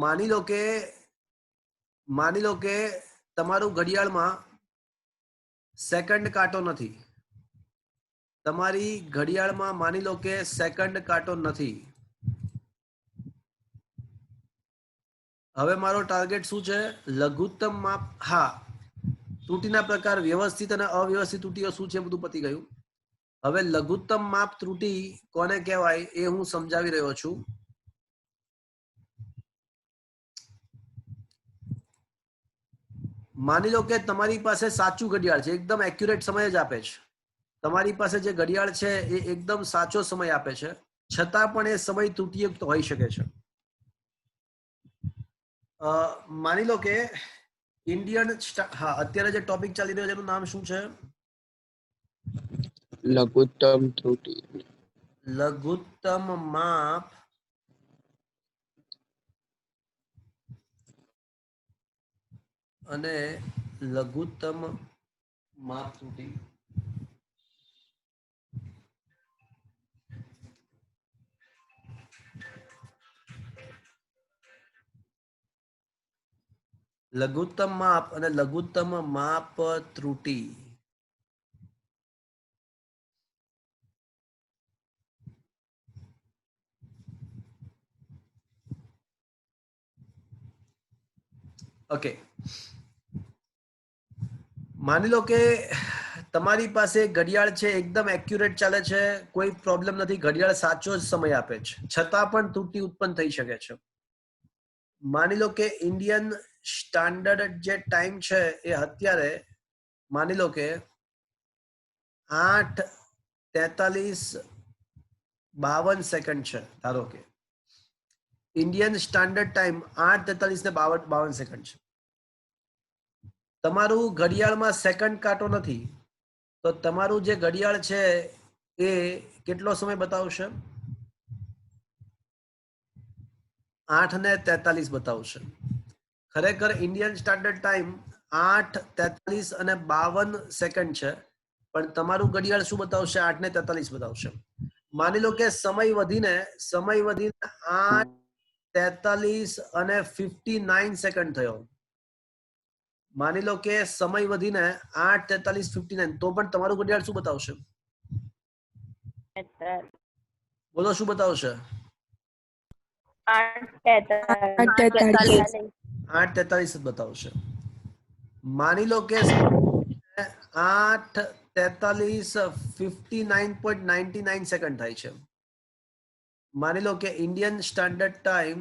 માની લો કે તમારું ઘડિયાળમાં સેકન્ડ કાંટો નથી. તમારી ઘડિયાળમાં માની લો કે સેકન્ડ કાંટો નથી. હવે મારો ટાર્ગેટ શું છે? લઘુત્તમ માપ. હા, ત્રુટિના પ્રકાર, વ્યવસ્થિત અને અવ્યવસ્થિત ત્રુટિઓ શું છે બધું પતી ગયું. હવે લઘુત્તમ માપ ત્રુટિ કોને કહેવાય એ હું સમજાવી રહ્યો છું. માની લો કે તમારી પાસે સાચું ઘડિયાળ છે, એકદમ એક્યુરેટ સમય જ આપે છે. તમારી પાસે જે ઘડિયાળ છે એ એકદમ સાચો સમય આપે છે, છતાં પણ એ સમય ત્રુટિયુક્ત હોઈ શકે છે. માની લો કે અત્યારે જે ટોપિક ચાલી રહ્યો છે એનું નામ શું છે? લઘુત્તમ ત્રુટિ. લઘુત્તમ માપ અને લઘુત્તમ માપ ત્રુટિ. લઘુત્તમ માપ અને લઘુત્તમ માપ ત્રુટિ. ઓકે, માની લો કે તમારી પાસે ઘડિયાળ છે, એકદમ એક્યુરેટ ચાલે છે, કોઈ પ્રોબ્લેમ નથી, ઘડિયાળ સાચો જ સમય આપે છે, છતાં પણ ત્રુટિ ઉત્પન્ન થઈ શકે છે. માની લો કે ઇન્ડિયન સ્ટાન્ડર્ડ જે ટાઈમ છે એ અત્યારે માની લો કે 8:43:52 છે. ધારો કે ઇન્ડિયન સ્ટાન્ડર્ડ ટાઈમ 8:43:52 છે. તમારું ઘડિયાળમાં સેકન્ડ કાંટો નથી, તો તમારું જે ઘડિયાળ છે એ કેટલો સમય બતાવશે? 8:43 બતાવશે. ખરેખર ઇન્ડિયન સ્ટાન્ડર્ડ ટાઈમ 8:43:52 છે, પણ તમારું ઘડિયાળ શું બતાવશે? 8:43 બતાવશે. માની લો કે સમય વધીને 8:43:59 થયો. માની લો કે સમય વધીને 8:43:59, તો પણ તમારું ઘડિયાળ શું બતાવશે? બોલો શું બતાવશે? 8:43. 8:43 જ બતાવશે. માની લો કે 8:43:59.99 થાય છે. માની લો કે ઇન્ડિયન સ્ટાન્ડર્ડ ટાઈમ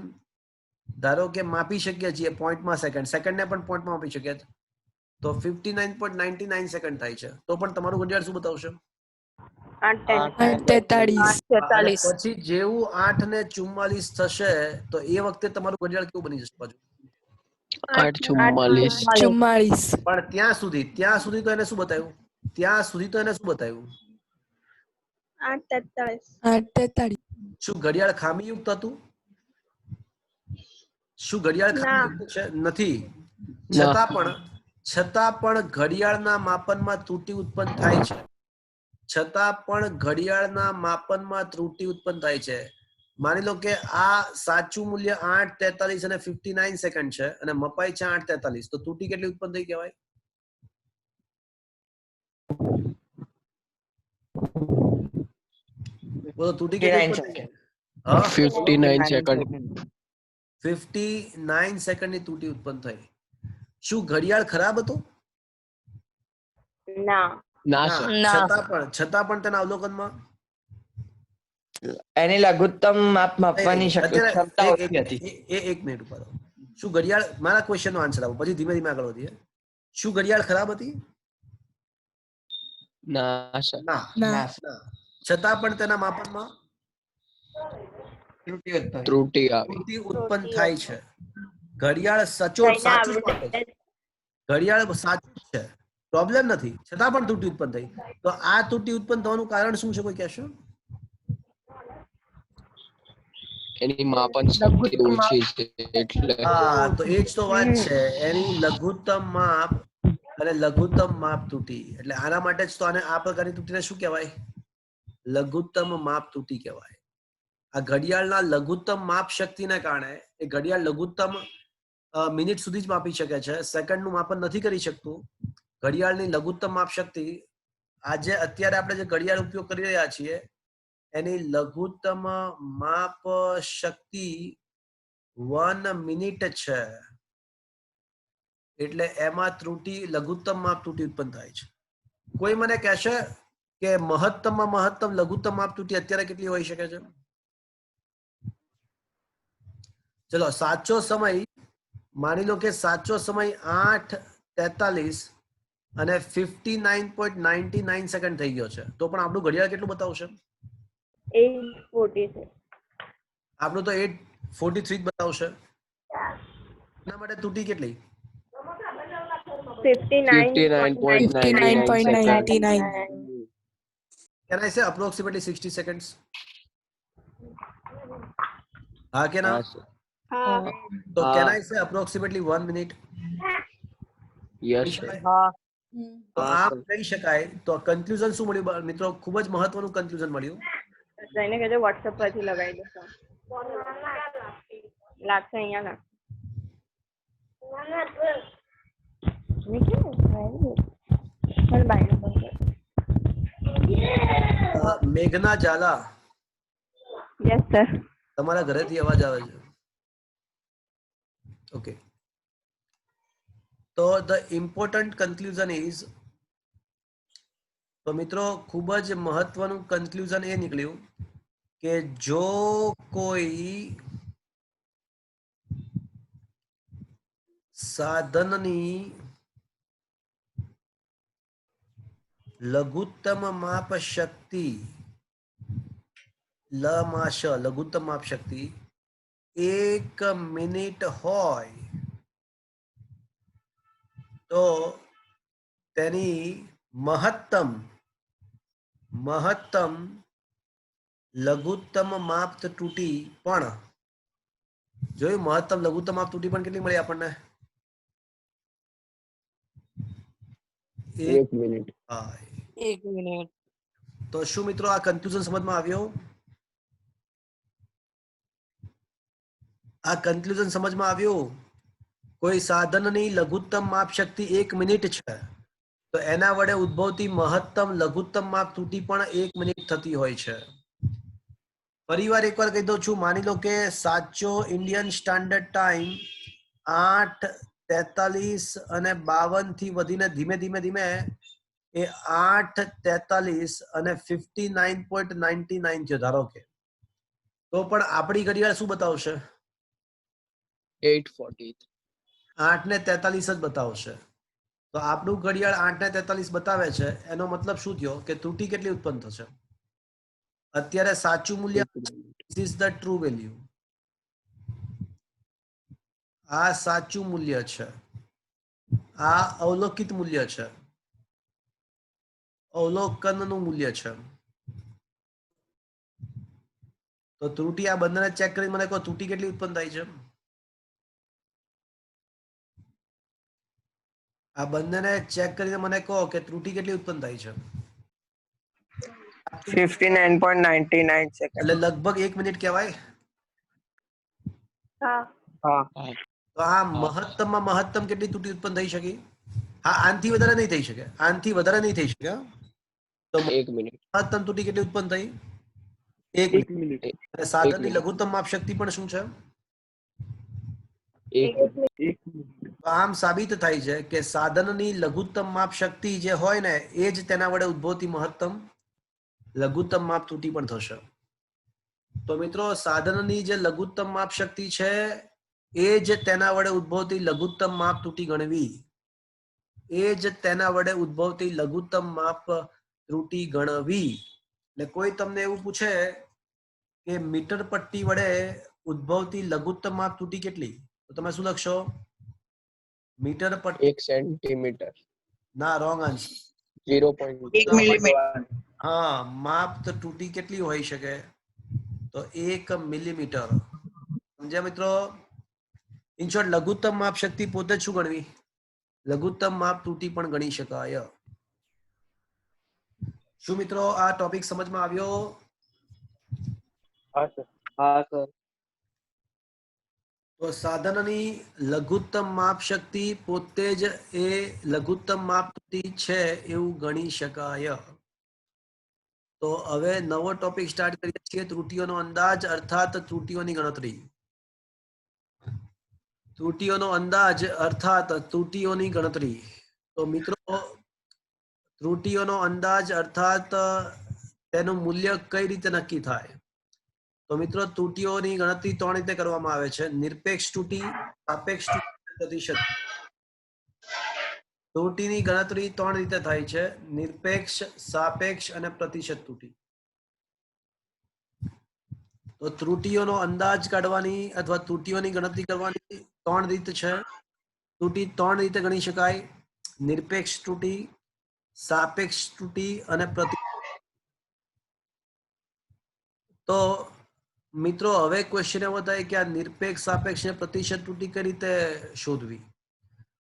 ધારો કે માપી શકીએ છીએ પોઈન્ટમાં સેકન્ડને પણ પોઈન્ટમાં માપી શકીએ, તો 59.99 થાય છે, તો પણ તમારું ઘડિયાળ શું બતાવશે? 8:43. પછી જેવું 8:44 થશે તો એ વખતે તમારું ઘડિયાળ કેવું બની જશે? બાજુ 8:44. પણ ત્યાં સુધી તો એને શું બતાવ્યું? 8:43. શું ઘડિયાળ ખામીયુક્ત હતું? શું ઘડિયાળ ખામીયુક્ત છે? નથી. છતાં પણ ઘડિયાળના માપનમાં ત્રુટિ ઉત્પન્ન થાય છે. માની લો કે આ સાચું મૂલ્ય 8:43:59 છે અને મપાય છે 8:43, તો ત્રુટિ કેટલી ઉત્પન્ન થઈ કહેવાય? બોલો ત્રુટિ કેટલી ઉત્પન્ન થઈ? 59 સેકન્ડ. 59 સેકન્ડની ત્રુટિ ઉત્પન્ન થઈ. શું ઘડિયાળ ખરાબ હતું? ના. ના સર. છતાં પણ તેના અવલોકનમાં એની લઘુત્તમ માપ માપવાની ક્ષમતા ઓછી હતી. એક મિનિટ ઉભા રહો. શું ઘડિયાળ, મારા ક્વેશ્ચનનો આન્સર આપો પછી ધીમે ધીમે આગળ વધીએ. શું ઘડિયાળ ખરાબ હતી? ના સર. ના. છતાં પણ તેના માપનમાં ત્રુટિ આવી. ત્રુટિ ઉત્પન્ન થાય છે. ઘડિયાળ સાચું જ માપે છે. ઘડિયાળ સાચું જ છે, પ્રોબ્લેમ નથી, છતાં પણ ત્રુટિ ઉત્પન્ન થઈ. તો આ ત્રુટિ ઉત્પન્ન થવાનું કારણ શું છે? કોઈ કહેશો? એની માપન શક્તિ ઓછી છે એટલે. હા, તો એ જ તો વાત છે. એની લઘુત્તમ માપ અને લઘુત્તમ માપ ત્રુટિ. એટલે આના માટે જ તો આને આ પ્રકારની ત્રુટિને શું કહેવાય? લઘુત્તમ માપ ત્રુટિ કહેવાય. આ ઘડિયાળના લઘુત્તમ માપ શક્તિને કારણે એ ઘડિયાળ લઘુત્તમ મિનિટ સુધી જ માપી શકે છે, સેકન્ડનું માપન નથી કરી શકતું. ઘડિયાળની લઘુત્તમ માપ શક્તિ અત્યારે આપણે જે ઘડિયાળ ઉપયોગ કરી રહ્યા છીએ એની લઘુત્તમ માપ શક્તિ 1 મિનિટ છે. એટલે એમાં ત્રુટિ, લઘુત્તમ માપ ત્રુટિ ઉત્પન્ન થાય છે. કોઈ મને કહેશે કે મહત્તમમાં મહત્તમ લઘુત્તમ માપ ત્રુટિ અત્યારે કેટલી હોઈ શકે છે? ચલો, સાચો સમય માની લો કે સાચો સમય 8:43 અને 59.99 સેકન્ડ થઈ ગયો છે, તો પણ આપણું ઘડિયાળ કેટલું બતાવશે? 8:46. આપણું તો 8:43 જ બતાવશે. એના માટે ત્રુટિ કેટલી? 59.99. Can I say approximately 60 seconds? હા કે ના? તો can I say approximately 1 minute? Yes કહી સર. શકાય? તો આમ કહી શકાય. તો કન્ક્લુઝન શું મળ્યું મિત્રો? ખૂબ જ મહત્વનું કન્ક્લુઝન મળ્યું. જઈને કહેજો WhatsApp પરથી લગાવી દેશો. લાગશે અહીંયા ના. મેઘના ઝાલા, યસ સર. તમારા ઘરેથી અવાજ આવે છે. ઓકે, તો ધ ઇમ્પોર્ટન્ટ કન્ક્લુઝન ઇઝ, તો મિત્રો ખૂબ જ મહત્વનું કન્ક્લુઝન એ નીકળ્યું કે જો કોઈ સાધનની લઘુત્તમ માપ શક્તિ લઘુત્તમ માપ શક્તિ 1 મિનિટ હોય તો તેની મહત્તમ લઘુત્તમ માપ ત્રુટી પણ જોયું મહત્તમ લઘુત્તમ માપ ત્રુટી પણ કેટલી મળી આપણને 1 મિનિટ હોય. 1 મિનિટ. તો શું મિત્રો આ કન્ફ્યુઝન સમજમાં આવ્યો? આ કન્ક્લુઝન સમજમાં આવ્યું? કોઈ સાધનની લઘુત્તમ માપ શક્તિ 1 મિનિટ છે તો એના વડે ઉદ્ભવતી મહત્તમ લઘુત્તમ માપ ત્રુટી પણ 1 મિનિટ થતી હોય છે. ફરીવાર એકવાર કહી દઉં છું, માની લો કે સાચો ઇન્ડિયન સ્ટાન્ડર્ડ ટાઈમ 8:43 અને 52 થી વધીને ધીમે ધીમે એ 8:43 અને 59.99 થયો ધારો કે, તો પણ આપણી ઘડિયાળ શું બતાવશે? 8:40 8:43 જ બતાવશે. તો આપણું ઘડિયાળ 8:43 બતાવે છે, એનો મતલબ શું થયો કે ત્રુટી કેટલી ઉત્પન્ન થશે? અત્યારે સાચું મૂલ્ય this is the true value. આ સાચું મૂલ્ય છે, આ અવલોકિત મૂલ્ય છે, અવલોકનનું મૂલ્ય છે. તો ત્રુટી આ બંનેને ચેક કરી મને કહો ત્રુટી કેટલી ઉત્પન્ન થાય છે? આ બંનેને ચેક કરીને મને કહો કે ત્રુટી કેટલી ઉત્પન્ન થાય છે? 59.99 સેકન્ડ. એટલે લગભગ 1 મિનિટ કહેવાય. હા. હા. તો આ મહત્તમમાં મહત્તમ કેટલી ત્રુટી ઉત્પન્ન થઈ શકી? હા, આનાથી વધારે નહીં થઈ શકે, આનાથી વધારે નહીં થઈ શકે. તો 1 મિનિટ મહત્તમ ત્રુટી કેટલી ઉત્પન્ન થઈ? 1 1 મિનિટ. મિનિટ અને સાધનની મિનિટ. લઘુત્તમ માપ શક્તિ પણ શું છે? 1 1 મિનિટ તો આમ સાબિત થાય છે કે સાધનની લઘુત્તમ માપ શક્તિ જે હોય ને એ જ તેના વડે ઉદ્ભવતી મહત્તમ લઘુત્તમ માપ ત્રુટી પણ થશે. તો મિત્રો સાધનની જે લઘુત્તમ માપ શક્તિ છે એ જ તેના વડે ઉદ્ભવતી લઘુત્તમ માપ ત્રુટી ગણવી. એ જ તેના વડે ઉદ્ભવતી લઘુત્તમ માપ ત્રુટી ગણવી. એટલે કોઈ તમને એવું પૂછે કે મીટર પટ્ટી વડે ઉદ્ભવતી લઘુત્તમ માપ ત્રુટી કેટલી, તો તમે શું લખશો? મીટર પટ્ટી 1 સેન્ટીમીટર ના, રોંગ આન્સર. 0.1 મિલીમીટર. હા, માપ તો ત્રુટી કેટલી હોઈ શકે? તો 1 મિલીમીટર. સમજ્યા મિત્રો? ઇન શોર્ટ લઘુત્તમ માપ શક્તિ પોતે જ શું ગણવી? લઘુત્તમ માપ ત્રુટી પણ ગણી શકાય. શું મિત્રો આ ટોપિક સમજમાં આવ્યો? હા સર હા સર. તો સાધનની લઘુત્તમ માપ શક્તિ પોતે જ એ લઘુત્તમ માપ ત્રુટી છે એવું ગણી શકાય. તો હવે નવો ટોપિક સ્ટાર્ટ કરીએ છીએ, ત્રુટીઓનો અંદાજ અર્થાત ત્રુટીઓની ગણતરી. ત્રુટીઓનો અંદાજ અર્થાત ત્રુટીઓની ગણતરી. તો મિત્રો ત્રુટીઓનો અંદાજ અર્થાત તેનું મૂલ્ય કઈ રીતે નક્કી થાય? તો મિત્રો ત્રુટીઓની ગણતરી 3 રીતે કરવામાં આવે છે: નિરપેક્ષ ત્રુટી, સાપેક્ષ ત્રુટી, પ્રતિશત. ત્રુટીની ગણતરી 3 રીતે થાય છે: નિરપેક્ષ, સાપેક્ષ અને પ્રતિશત ત્રુટી. તો ત્રુટીઓનો અંદાજ કાઢવાની અથવા ત્રુટીઓની ગણતરી કરવાની 3 રીત છે. ત્રુટી 3 રીતે ગણી શકાય: નિરપેક્ષ ત્રુટી, સાપેક્ષ ત્રુટી અને પ્રતિશત. તો મિત્રો હવે ક્વેશ્ચન એવો થાય કે આ નિરપેક્ષ, સાપેક્ષ અને પ્રતિશત ત્રુટી કઈ રીતે શોધવી?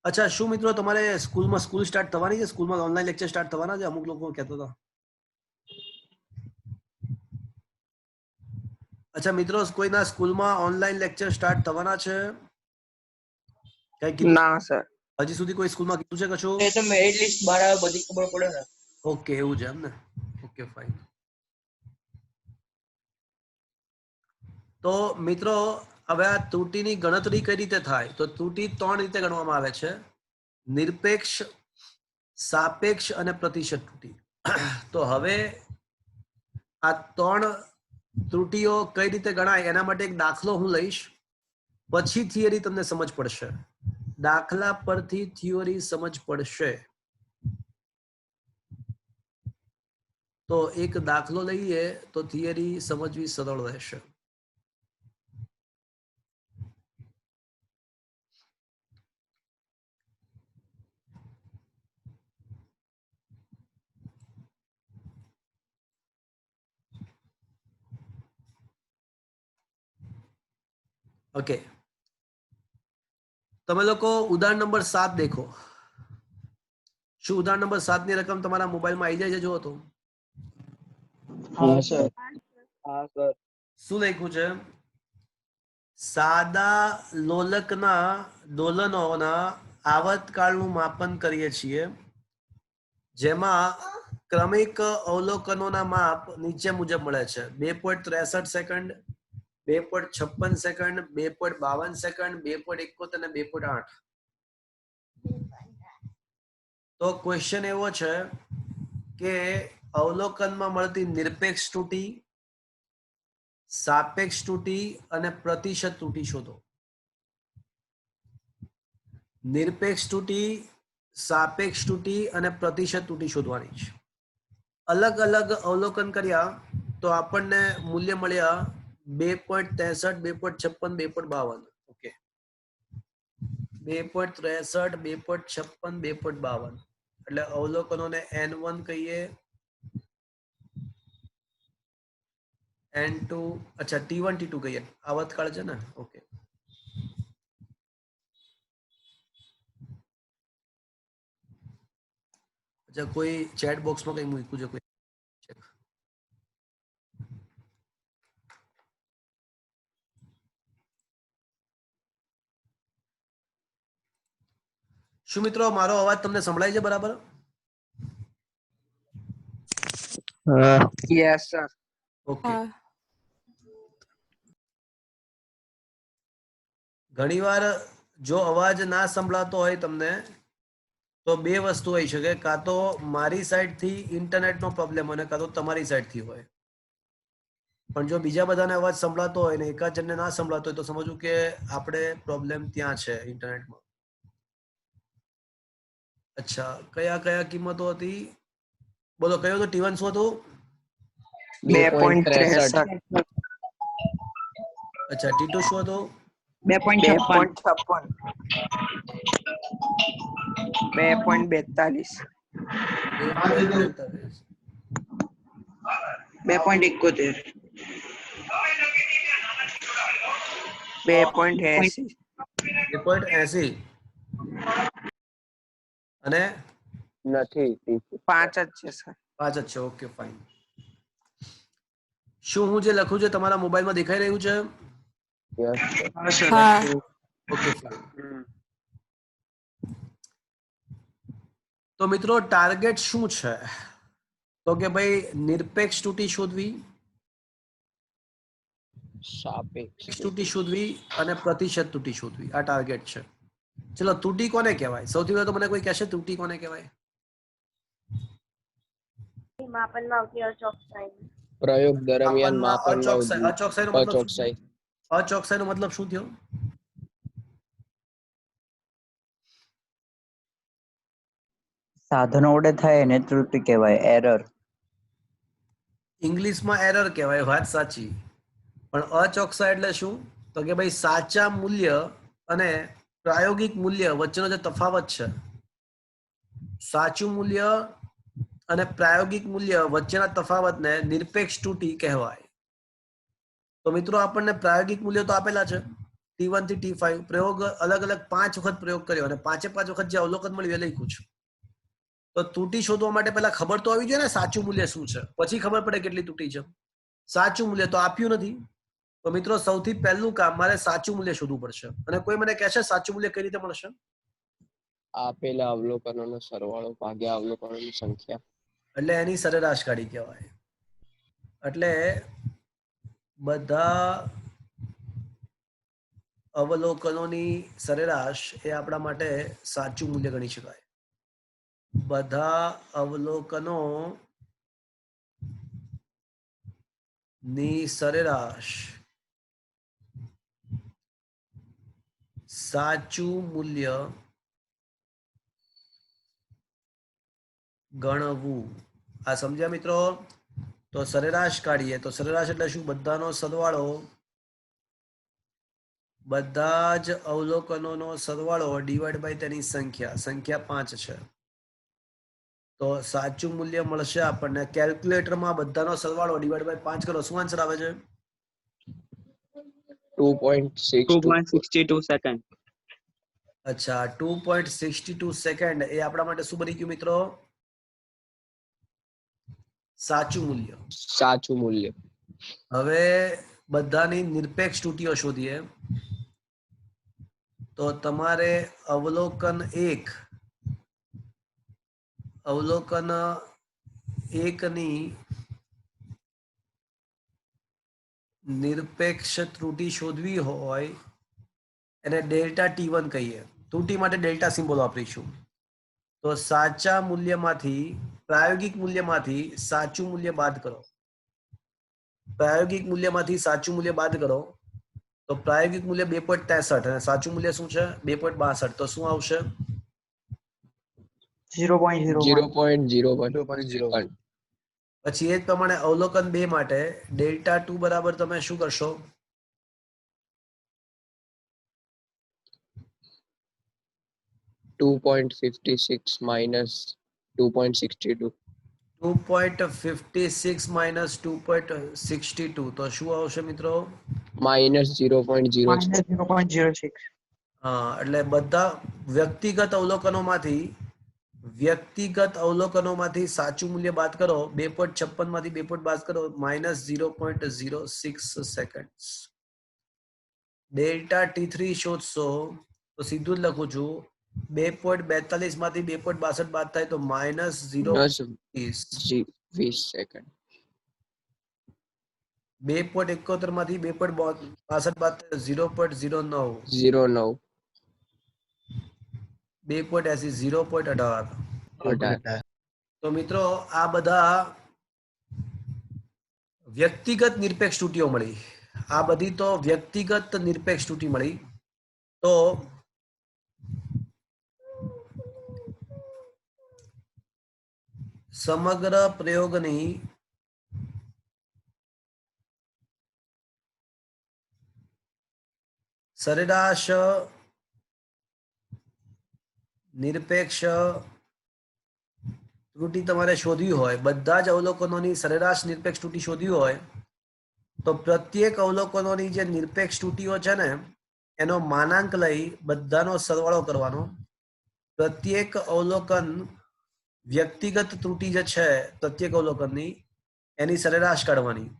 અચ્છા, શું મિત્રો તમારે સ્કૂલ સ્ટાર્ટ થવાની છે? સ્કૂલમાં ઓનલાઈન લેક્ચર સ્ટાર્ટ થવાના છે? અમુક લોકો કહેતો હતા. અચ્છા મિત્રો, કોઈના સ્કૂલમાં ઓનલાઈન લેક્ચર સ્ટાર્ટ થવાના છે? કઈ કીધું? ના સર. હજી સુધી કોઈ સ્કૂલમાં કીધું છે કશું? એ તો મેરિટ લિસ્ટ બહાર આવે બધી ખબર પડે ને. ઓકે, એવું છે એમ ને. Okay, fine. તો મિત્રો હવે આ ત્રુટીની ગણતરી કઈ રીતે થાય? તો ત્રુટી 3 રીતે ગણવામાં આવે છે: નિરપેક્ષ, સાપેક્ષ અને પ્રતિશત ત્રુટી. તો હવે આ 3 ત્રુટીઓ કઈ રીતે ગણાય એના માટે એક દાખલો હું લઈશ, પછી થિયરી તમને સમજ પડશે. દાખલા પરથી થિયોરી સમજ પડશે. તો એક દાખલો લઈએ તો થિયરી સમજવી સરળ રહેશે. ઓકે, તમે લોકો ઉદાહરણ નંબર 7 દેખો. શું ઉદાહરણ નંબર 7 ની રકમ તમારા મોબાઈલમાં આવી જાય છે? જુઓ તો હા સર. હા સર. શું લખ્યું છે? સાદા લોલકના દોલનોના આવર્તકાળનું માપન કરીએ છીએ, જેમાં ક્રમિક અવલોકનોના માપ નીચે મુજબ મળે છે: 2.63 સેકન્ડ, 2.56 સેકન્ડ, 2.52 સેકન્ડ, 2.71 અને 2.8. તો ક્વેશ્ચન એવો છે કે અવલોકનમાં મળતી નિરપેક્ષ ત્રુટી, સાપેક્ષ ત્રુટી અને પ્રતિશત ત્રુટી શોધો. નિરપેક્ષ ત્રુટી, સાપેક્ષ ત્રુટી અને પ્રતિશત ત્રુટી શોધવાની છે. અલગ અલગ અવલોકન કર્યા તો આપણને મૂલ્ય મળ્યા 2.63, 2.56, 2.52. ઓકે, 2.63, 2.56, 2.52 એટલે અવલોકનોને N1 કહીએ, N2, અચ્છા T1, T2 કહીએ. આવર્તકાળ છે ને. ઓકે, અચ્છા, કોઈ ચેટ બોક્સમાં કઈ મૂક્યું છે? કોઈ શું મિત્રો મારો અવાજ તમને સંભળાય છે બરાબર? Yes sir. ઓકે. ઘણીવાર જો અવાજ ના સંભળાતો હોય તમને, તો બે વસ્તુ હોઈ શકે: કાં તો મારી સાઈડથી ઇન્ટરનેટનો પ્રોબ્લેમ હોય, કાં તો તમારી સાઈડથી હોય. પણ જો બીજા બધાને અવાજ સંભળાતો હોય ને એકાદ જણને ના સંભળાતો હોય તો સમજવું કે આપણે પ્રોબ્લેમ ત્યાં છે ઇન્ટરનેટમાં. અચ્છા, કયા કયા કિંમતો હતી? બોલો, કયો તો T1 શું હતું? 2.63. અચ્છા, T2 શું હતું? 2.56. 2.42. 2.43. 2.71. 2.80. 2.80 અને નથી. 5 જ છે સર. 5 જ છે. Okay, fine. શું હું જે લખું છું તમારા મોબાઈલમાં દેખાઈ રહ્યું છે? Yes sir. હા સર. Okay, fine. તો મિત્રો ટાર્ગેટ શું છે? તો કે ભાઈ નિરપેક્ષ ત્રુટી શોધવી, સાપેક્ષ ત્રુટી શોધવી અને પ્રતિશત ત્રુટી શોધવી. આ ટાર્ગેટ છે. ચલો, ત્રુટી કોને કહેવાય? સૌથી પહેલા તો મને કોઈ કહેશે ત્રુટી કોને કહેવાય? માપનમાં આવતી અચોકસાઈ. પ્રયોગ દરમિયાન માપનમાં અચોકસાઈનો મતલબ શું? અચોકસાઈ. અચોકસાઈનો મતલબ શું થયો? સાધનો વડે થાય એને ત્રુટિ કહેવાય, એરર. ઇંગ્લિશમાં એરર કહેવાય, વાત સાચી. પણ અચોકસાઈ એટલે શું? તો કે ભાઈ સાચા મૂલ્ય અને પ્રાયોગિક મૂલ્ય વચ્ચેનો જે તફાવત છે, સાચું મૂલ્ય અને પ્રાયોગિક મૂલ્ય વચ્ચેના તફાવતને નિરપેક્ષ ત્રુટી કહેવાય. તો મિત્રો આપણને પ્રાયોગિક મૂલ્ય તો આપેલા છે T1 થી T5. પ્રયોગ અલગ અલગ 5 વખત પ્રયોગ કર્યો અને 5 વખત જે અવલોકન મળ્યું એ લખ્યું છે. તો ત્રુટી શોધવા માટે પહેલા ખબર તો આવી જોઈએ ને સાચું મૂલ્ય શું છે, પછી ખબર પડે કેટલી ત્રુટી છે. સાચું મૂલ્ય તો આપ્યું નથી. તો મિત્રો સૌથી પહેલું કામ મારે સાચું મૂલ્ય શોધવું પડશે. અને કોઈ મને કહેશે સાચું મૂલ્ય કઈ રીતે મળશે? આપેલા અવલોકનોનો સરવાળો ભાગ્યા અવલોકનોની સંખ્યા. એટલે એની સરેરાશ કાઢી કહેવાય. એટલે બધા અવલોકનોની સરેરાશ એ આપણા માટે સાચું મૂલ્ય ગણી શકાય. બધા અવલોકનો ની સરેરાશ સાચું મૂલ્ય ગણવું. આ સમજ્યા મિત્રો? તો સરેરાશ કાઢીએ તો સરેરાશ એટલે શું? બધાનો સરવાળો, બધા જ અવલોકનોનો સરવાળો ડિવાઈડ બાય તેની સંખ્યા. સંખ્યા 5 છે. તો સાચું મૂલ્ય મળશે આપણને કેલ્ક્યુલેટરમાં બધાનો સરવાળો ડિવાઈડ બાય 5 કરો. શું આન્સર આવે છે? 2.62 સેકન્ડ. અચ્છા, 2.62 સેકન્ડ એ આપણા માટે શું બની ગયું મિત્રો? સાચું મૂલ્ય. સાચું મૂલ્ય. હવે બધાની નિરપેક્ષ ત્રુટીઓ શોધીએ. તો તમારે અવલોકન 1 ની નિરપેક્ષ ત્રુટી શોધવી હોય એને ડેલ્ટા T1 કહીએ. ત્રુટી માટે ડેલ્ટા સિમ્બોલ વાપરીશું. તો સાચા મૂલ્યમાંથી, પ્રાયોગિક મૂલ્યમાંથી સાચું મૂલ્ય બાદ કરો. પ્રાયોગિક મૂલ્યમાંથી સાચું મૂલ્ય બાદ કરો તો પ્રાયોગિક મૂલ્ય 2.63 અને સાચું મૂલ્ય શું છે? 2.62. તો શું આવશે? 0.01. પછી એ જ પ્રમાણે અવલોકન 2 માટે ડેલ્ટા 2 બરાબર તમે શું કરશો? 2.56 minus 2.62. 2.56 minus 2.62. તો શું આવશે મિત્રો? minus 0.06. હા, એટલે બધા વ્યક્તિગત અવલોકનોમાંથી સાચું મૂલ્ય બાદ કરો. 2.56 માંથી 2 બાદ કરો, minus 0.06 સેકન્ડ. ડેલ્ટા T3 શોધશો તો સીધું જ લખું છું, 2.42 માંથી 2.62 બાદ થાય તો minus 20 second. 2.71 માંથી 2.62 બાદ થાય 0.09. 09. 2.80 0.18. 18. તો મિત્રો આ બધા વ્યક્તિગત નિરપેક્ષ ત્રુટીઓ મળી. આ બધી તો વ્યક્તિગત નિરપેક્ષ ત્રુટી મળી. તો સમગ્ર પ્રયોગની સરેરાશ નિરપેક્ષ ત્રુટી તમારે શોધવી હોય, બધા જ અવલોકનોની સરેરાશ નિરપેક્ષ ત્રુટી શોધવી હોય તો પ્રત્યેક અવલોકનોની જે નિરપેક્ષ ત્રુટીઓ છે ને એનો માનાંક લઈ બધાનો સરવાળો કરવાનો. પ્રત્યેક અવલોકન વ્યક્તિગત ત્રુટી જે છે પ્રત્યેક અવલોકનની એની સરેરાશ કાઢવાની.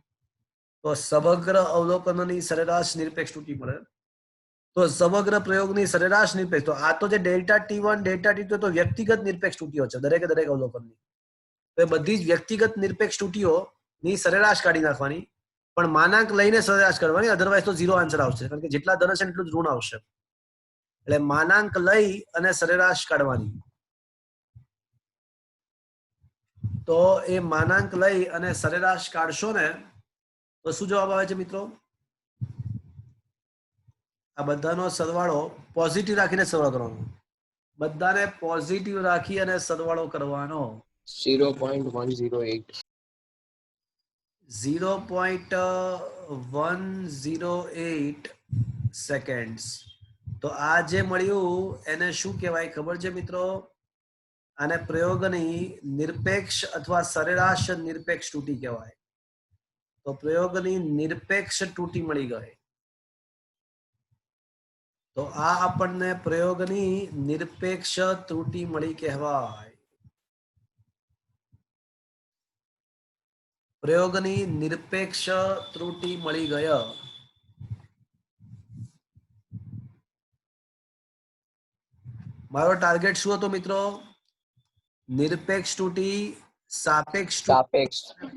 તો સમગ્ર અવલોકનોની સરેરાશ નિરપેક્ષ ત્રુટી મળે. તો સમગ્ર પ્રયોગની સરેરાશ નિરપેક્ષ, તો આ તો જે ડેલ્ટા T1 ડેલ્ટા T2 તો વ્યક્તિગત નિરપેક્ષ ત્રુટીઓ છે દરેક અવલોકનની. તો એ બધી જ વ્યક્તિગત નિરપેક્ષ ત્રુટીઓની સરેરાશ કાઢી નાખવાની, પણ માનાંક લઈને સરેરાશ કરવાની, અધરવાઇઝ તો 0 આન્સર આવશે, કારણ કે જેટલા ધન હશે એટલું જ ઋણ આવશે. એટલે માનાંક લઈ અને સરેરાશ કાઢવાની. તો એ માનાંક લઈ અને સરેરાશ કાઢશો ને તો શું જવાબ આવે છે મિત્રો? આ બધાનો સરવાળો પોઝિટિવ રાખીને સરવાળો કરવાનો. બધાને પોઝિટિવ રાખી અને સરવાળો કરવાનો. 0.108. 0.108 સેકન્ડ્સ. તો આ જે મળ્યું એને શું કહેવાય ખબર છે મિત્રો? આને પ્રયોગની નિરપેક્ષ અથવા સરેરાશ નિરપેક્ષ ત્રુટી કહેવાય. તો પ્રયોગની નિરપેક્ષ ત્રુટી મળી ગઈ. તો આ આપણને પ્રયોગની નિરપેક્ષ ત્રુટી મળી કહેવાય. પ્રયોગની નિરપેક્ષ ત્રુટી મળી ગયા. મારો ટાર્ગેટ શું હતો મિત્રો? નિરપેક્ષ ત્રુટી, સાપેક્ષ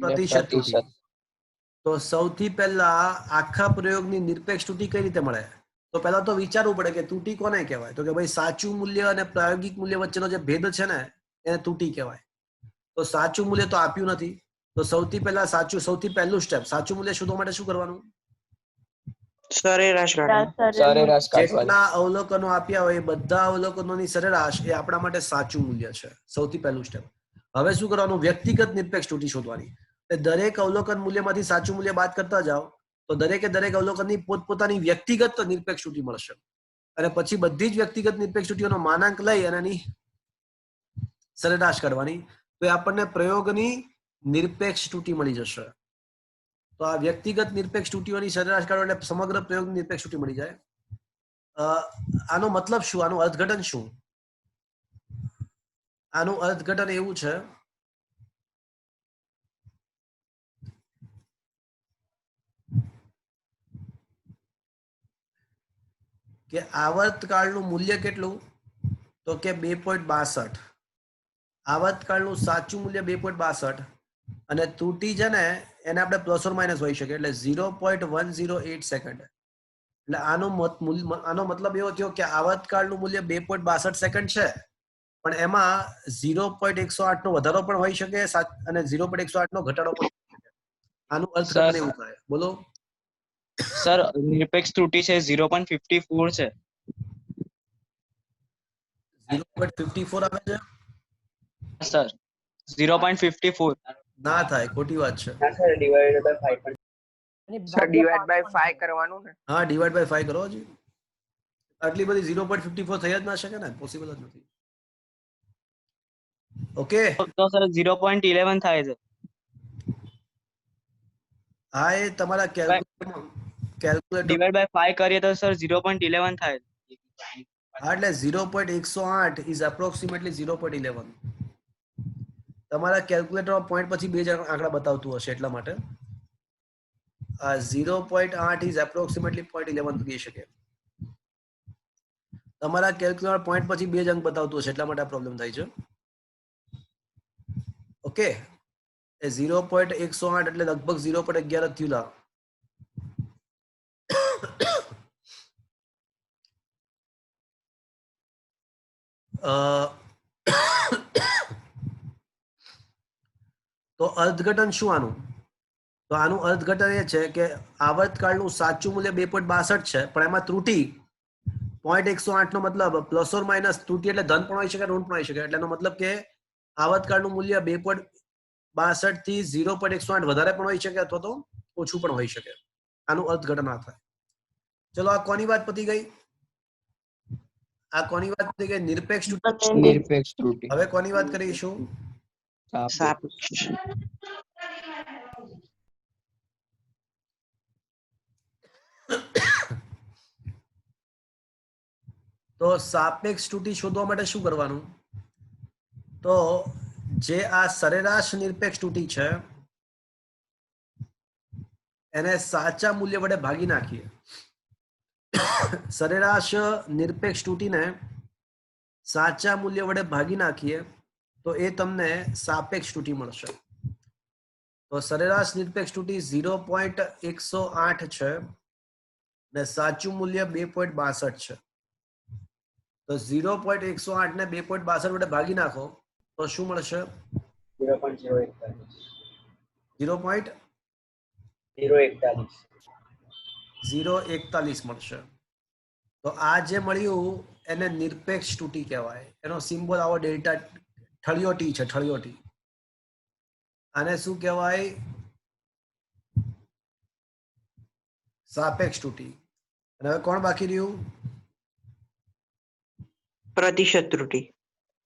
પ્રતિશત ત્રુટી. તો સૌથી પહેલા આખા પ્રયોગની નિરપેક્ષ ત્રુટી કઈ રીતે મળે? તો પહેલા તો વિચારવું પડે કે ત્રુટી કોને કહેવાય. તો કે ભાઈ સાચું મૂલ્ય અને પ્રાયોગિક મૂલ્ય વચ્ચેનો જે ભેદ છે ને એને ત્રુટી કહેવાય. તો સાચું મૂલ્ય તો આપ્યું નથી, તો સૌથી પહેલું સ્ટેપ સાચું મૂલ્ય શોધવા માટે શું કરવાનું? સરેરાશ કાઢો. સરેરાશ કાઢવાની. જેટલા અવલોકનો આપ્યા હોય એ બધા અવલોકનોની સરેરાશ એ આપણા માટે સાચું મૂલ્ય છે. સૌથી પહેલું સ્ટેપ. હવે શું કરવાનું? વ્યક્તિગત નિરપેક્ષ ત્રુટિ શોધવાની. દરેક અવલોકન મૂલ્યમાંથી સાચું મૂલ્ય બાદ કરતા જાઓ તો દરેકે દરેક અવલોકનની પોતપોતાની વ્યક્તિગત નિરપેક્ષ ત્રુટિ મળશે અને પછી બધી જ વ્યક્તિગત નિરપેક્ષ ત્રુટિઓનો માનાંક લઈ અને એની સરેરાશ કરવાની તો એ આપણને પ્રયોગની નિરપેક્ષ ત્રુટિ મળી જશે. તો આ વ્યક્તિગત નિરપેક્ષ ત્રુટિઓની સરેરાશ કાઢો એટલે સમગ્ર પ્રયોગની નિરપેક્ષ ત્રુટિ મળી જાય. આનો મતલબ શું? આનું અર્થઘટન શું? આનું અર્થઘટન એવું છે કે આવર્તકાળનું મૂલ્ય કેટલું? તો કે 2.62. આવર્તકાળનું સાચું મૂલ્ય 2.62 અને ત્રુટિ છે ને એને આપણે પ્લસ ઓર માઇનસ હોઈ શકે એટલે 0.108 સેકન્ડ. એટલે આનો મતલબ એવો થયો કે આવર્તકાળનું મૂલ્ય 2.62 સેકન્ડ છે પણ એમાં 0.108 નો વધારો પણ હોઈ શકે અને 0.108 નો ઘટાડો પણ હોઈ શકે. આનું અર્થઘટન એવું થાય. બોલો સર, નિરપેક્ષ ત્રુટિ છે 0.54 છે. 0.54 આવે છે? સર 0.54 ના થાય, ખોટી વાત છે. સર ડિવાઈડ બાય 5 કરવાનું ને. હા, ડિવાઈડ બાય 5 કરો હજી. આટલી બધી 0.54 થઈ જ ના શકે ને, પોસિબલ જ નથી. ઓકે, તો સર 0.11 થાય છે. હા એ તમારા કેલ્ક્યુલેટર ડિવાઈડ બાય 5 કરીએ તો સર 0.11 થાય. હા એટલે 0.108 ઇઝ એપ્રોક્સિમેટલી 0.11. તમારા કેલ્ક્યુલેટરમાં પોઈન્ટ પછી બે જ આંકડા બતાવતું હશે એટલા માટે આ 0.8 ઇઝ એપ્રોક્સિમેટલી 0.11 કહી શકે. તમારા કેલ્ક્યુલેટર પોઈન્ટ પછી બે જ અંક બતાવતું હશે એટલા માટે આ પ્રોબ્લેમ થાય છે. ઓકે, એ 0.108 એટલે લગભગ 0.11 થયું લા. તો અર્થઘટન શું આનું? તો આનું અર્થઘટન એ છે કે આવર્તકાળનું સાચું મૂલ્ય 2.62 છે પણ એમાં ત્રુટિ 0.108 નો મતલબ પ્લસ ઓર માઇનસ ત્રુટિ એટલે ધન પણ હોઈ શકે ઋણ પણ હોઈ શકે. એટલે એનો મતલબ કે આવર્તકાળનું મૂલ્ય 2.62 થી 0.108 વધારે પણ હોઈ શકે અથવા તો ઓછું પણ હોઈ શકે. આનું અર્થઘટન આ થાય. ચલો, આ કોની વાત પતી ગઈ? આ કોની વાત પતી ગઈ? નિરપેક્ષ ત્રુટિ. નિરપેક્ષ ત્રુટિ. હવે કોની વાત કરીશું? સાપેક્ષ. તો સાપેક્ષ ત્રુટિ શોધવા માટે શું કરવાનું? તો જે આ સરેરાશ નિરપેક્ષ ત્રુટિ છે એને સાચા મૂલ્ય વડે ભાગી નાખીએ. સરેરાશ નિરપેક્ષ ત્રુટિને સાચા મૂલ્ય વડે ભાગી નાખીએ તો એ તમને સાપેક્ષ ત્રુટિ મળશે. તો સરેરાશ નિરપેક્ષ ત્રુટિ 0.108 છે ને સાચું મૂલ્ય 2.62 છે. તો 0.108 ને 2.62 વડે ભાગી નાખો તો શું મળશે? 0.041 મળશે. તો આ જે મળ્યું એને નિરપેક્ષ ત્રુટિ કહેવાય. એનો સિમ્બોલ આવો ડેલ્ટા ઠળિયો ટી છે, ઠળિયો ટી. આને શું કહેવાય? સાપેક્ષ ત્રુટિ. અને હવે કોણ બાકી રહ્યું? પ્રતિશત ત્રુટિ.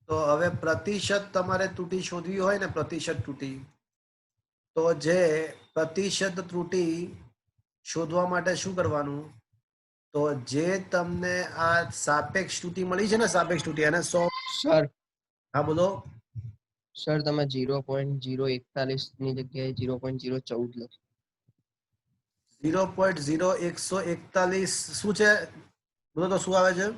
તો હવે પ્રતિશત તમારે ત્રુટિ શોધવી હોય ને, પ્રતિશત ત્રુટિ, તો જે પ્રતિશત ત્રુટિ શોધવા માટે શું કરવાનું? તો જે તમને આ સાપેક્ષ ત્રુટિ મળી છે ને, સાપેક્ષ ત્રુટિ એને 100. સર હા બોલો. સર તમે 0.041 ની જગ્યાએ 0.014 લખો. 0.0141 શું છે? બોલો તો શું આવે છે?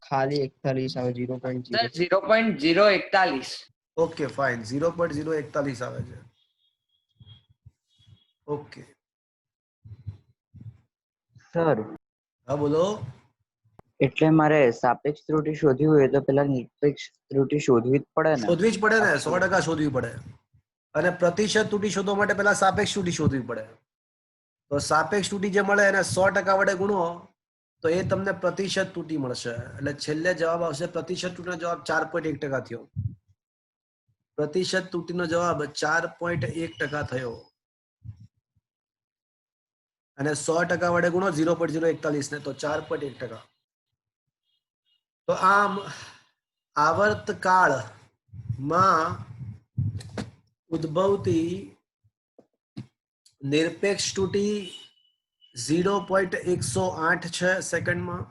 ખાલી 41 આવે. 0.0. સર 0.041. ઓકે ફાઇન, 0.041 આવે છે. ઓકે, સર હા બોલો. એટલે મારે સાપેક્ષ ત્રુટિ શોધવી હોય તો પેલા નિરપેક્ષ ત્રુટિ શોધવી જ પડે ને? શોધવી જ પડે ને, 100% શોધવી પડે. અને પ્રતિશત ત્રુટિ શોધવા માટે પહેલા સાપેક્ષ ત્રુટિ શોધવી પડે. તો સાપેક્ષ ત્રુટી જે મળે એને 100% વડે ગુણો તો એ તમને પ્રતિશત ત્રુટી મળશે. એટલે છેલ્લે જવાબ આવશે પ્રતિશત ત્રુટીનો જવાબ 4.1% થયો. પ્રતિશત ત્રુટીનો જવાબ 4.1% થયો. અને 100% વડે ગુણો 0.041 ને તો 4.1%. તો આમ આવર્તકાળમાં ઉદ્ભવતી નિરપેક્ષ ત્રુટી 0.108 છે સેકન્ડમાં,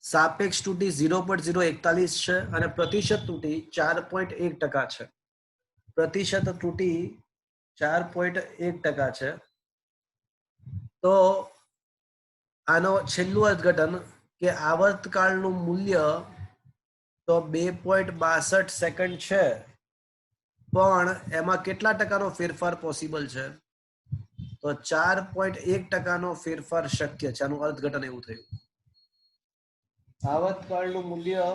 સાપેક્ષ ત્રુટી 0.041 છે અને પ્રતિશત ત્રુટી 4.1% છે. પ્રતિશત ત્રુટી 4.1% છે. તો આનો છેલ્લું અર્થઘટન કે આવર્તકાળનું મૂલ્ય તો 2.62 સેકન્ડ છે, પણ એમાં કેટલા ટકાનો ફેરફાર પોસિબલ છે? તો 4.1%નો ફેરફાર શક્ય છે. આનું અર્થઘટન એવું થયું. આવર્તકાળનું મૂલ્ય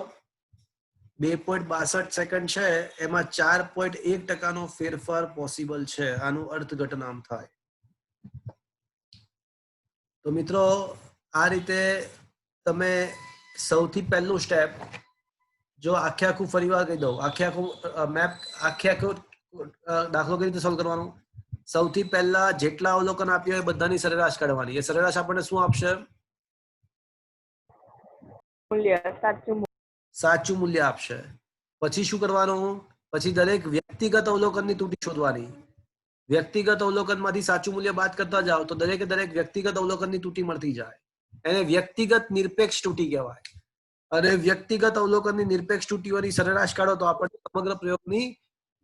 2.62 સેકન્ડ છે, એમાં 4.1%નો ફેરફાર પોસિબલ છે. આનું અર્થઘટન આમ થાય. તો મિત્રો આ રીતે તમે સૌથી પહેલું સ્ટેપ જો આખે આખું ફરીવાર કહી દઉં, આખે આખું મેપ આખે આખું દાખલો કઈ રીતે સોલ્વ કરવાનો? સૌથી પહેલા જેટલા અવલોકન આપ્યા હોય બધાની સરેરાશ કાઢવાની. એ સરેરાશ આપણને શું આપશે? મૂલ્ય સાચું મૂલ્ય આપશે. પછી શું કરવાનું? પછી દરેક વ્યક્તિગત અવલોકનની ત્રુટી શોધવાની. વ્યક્તિગત અવલોકનમાંથી સાચું મૂલ્ય બાદ કરતા જાઓ તો દરેકે દરેક વ્યક્તિગત અવલોકનની ત્રુટી મળતી જાય. એને વ્યક્તિગત નિરપેક્ષ ત્રુટી કહેવાય. અને વ્યક્તિગત અવલોકનની નિરપેક્ષ ત્રુટીઓની સરેરાશ કાઢો તો આપણને સમગ્ર પ્રયોગની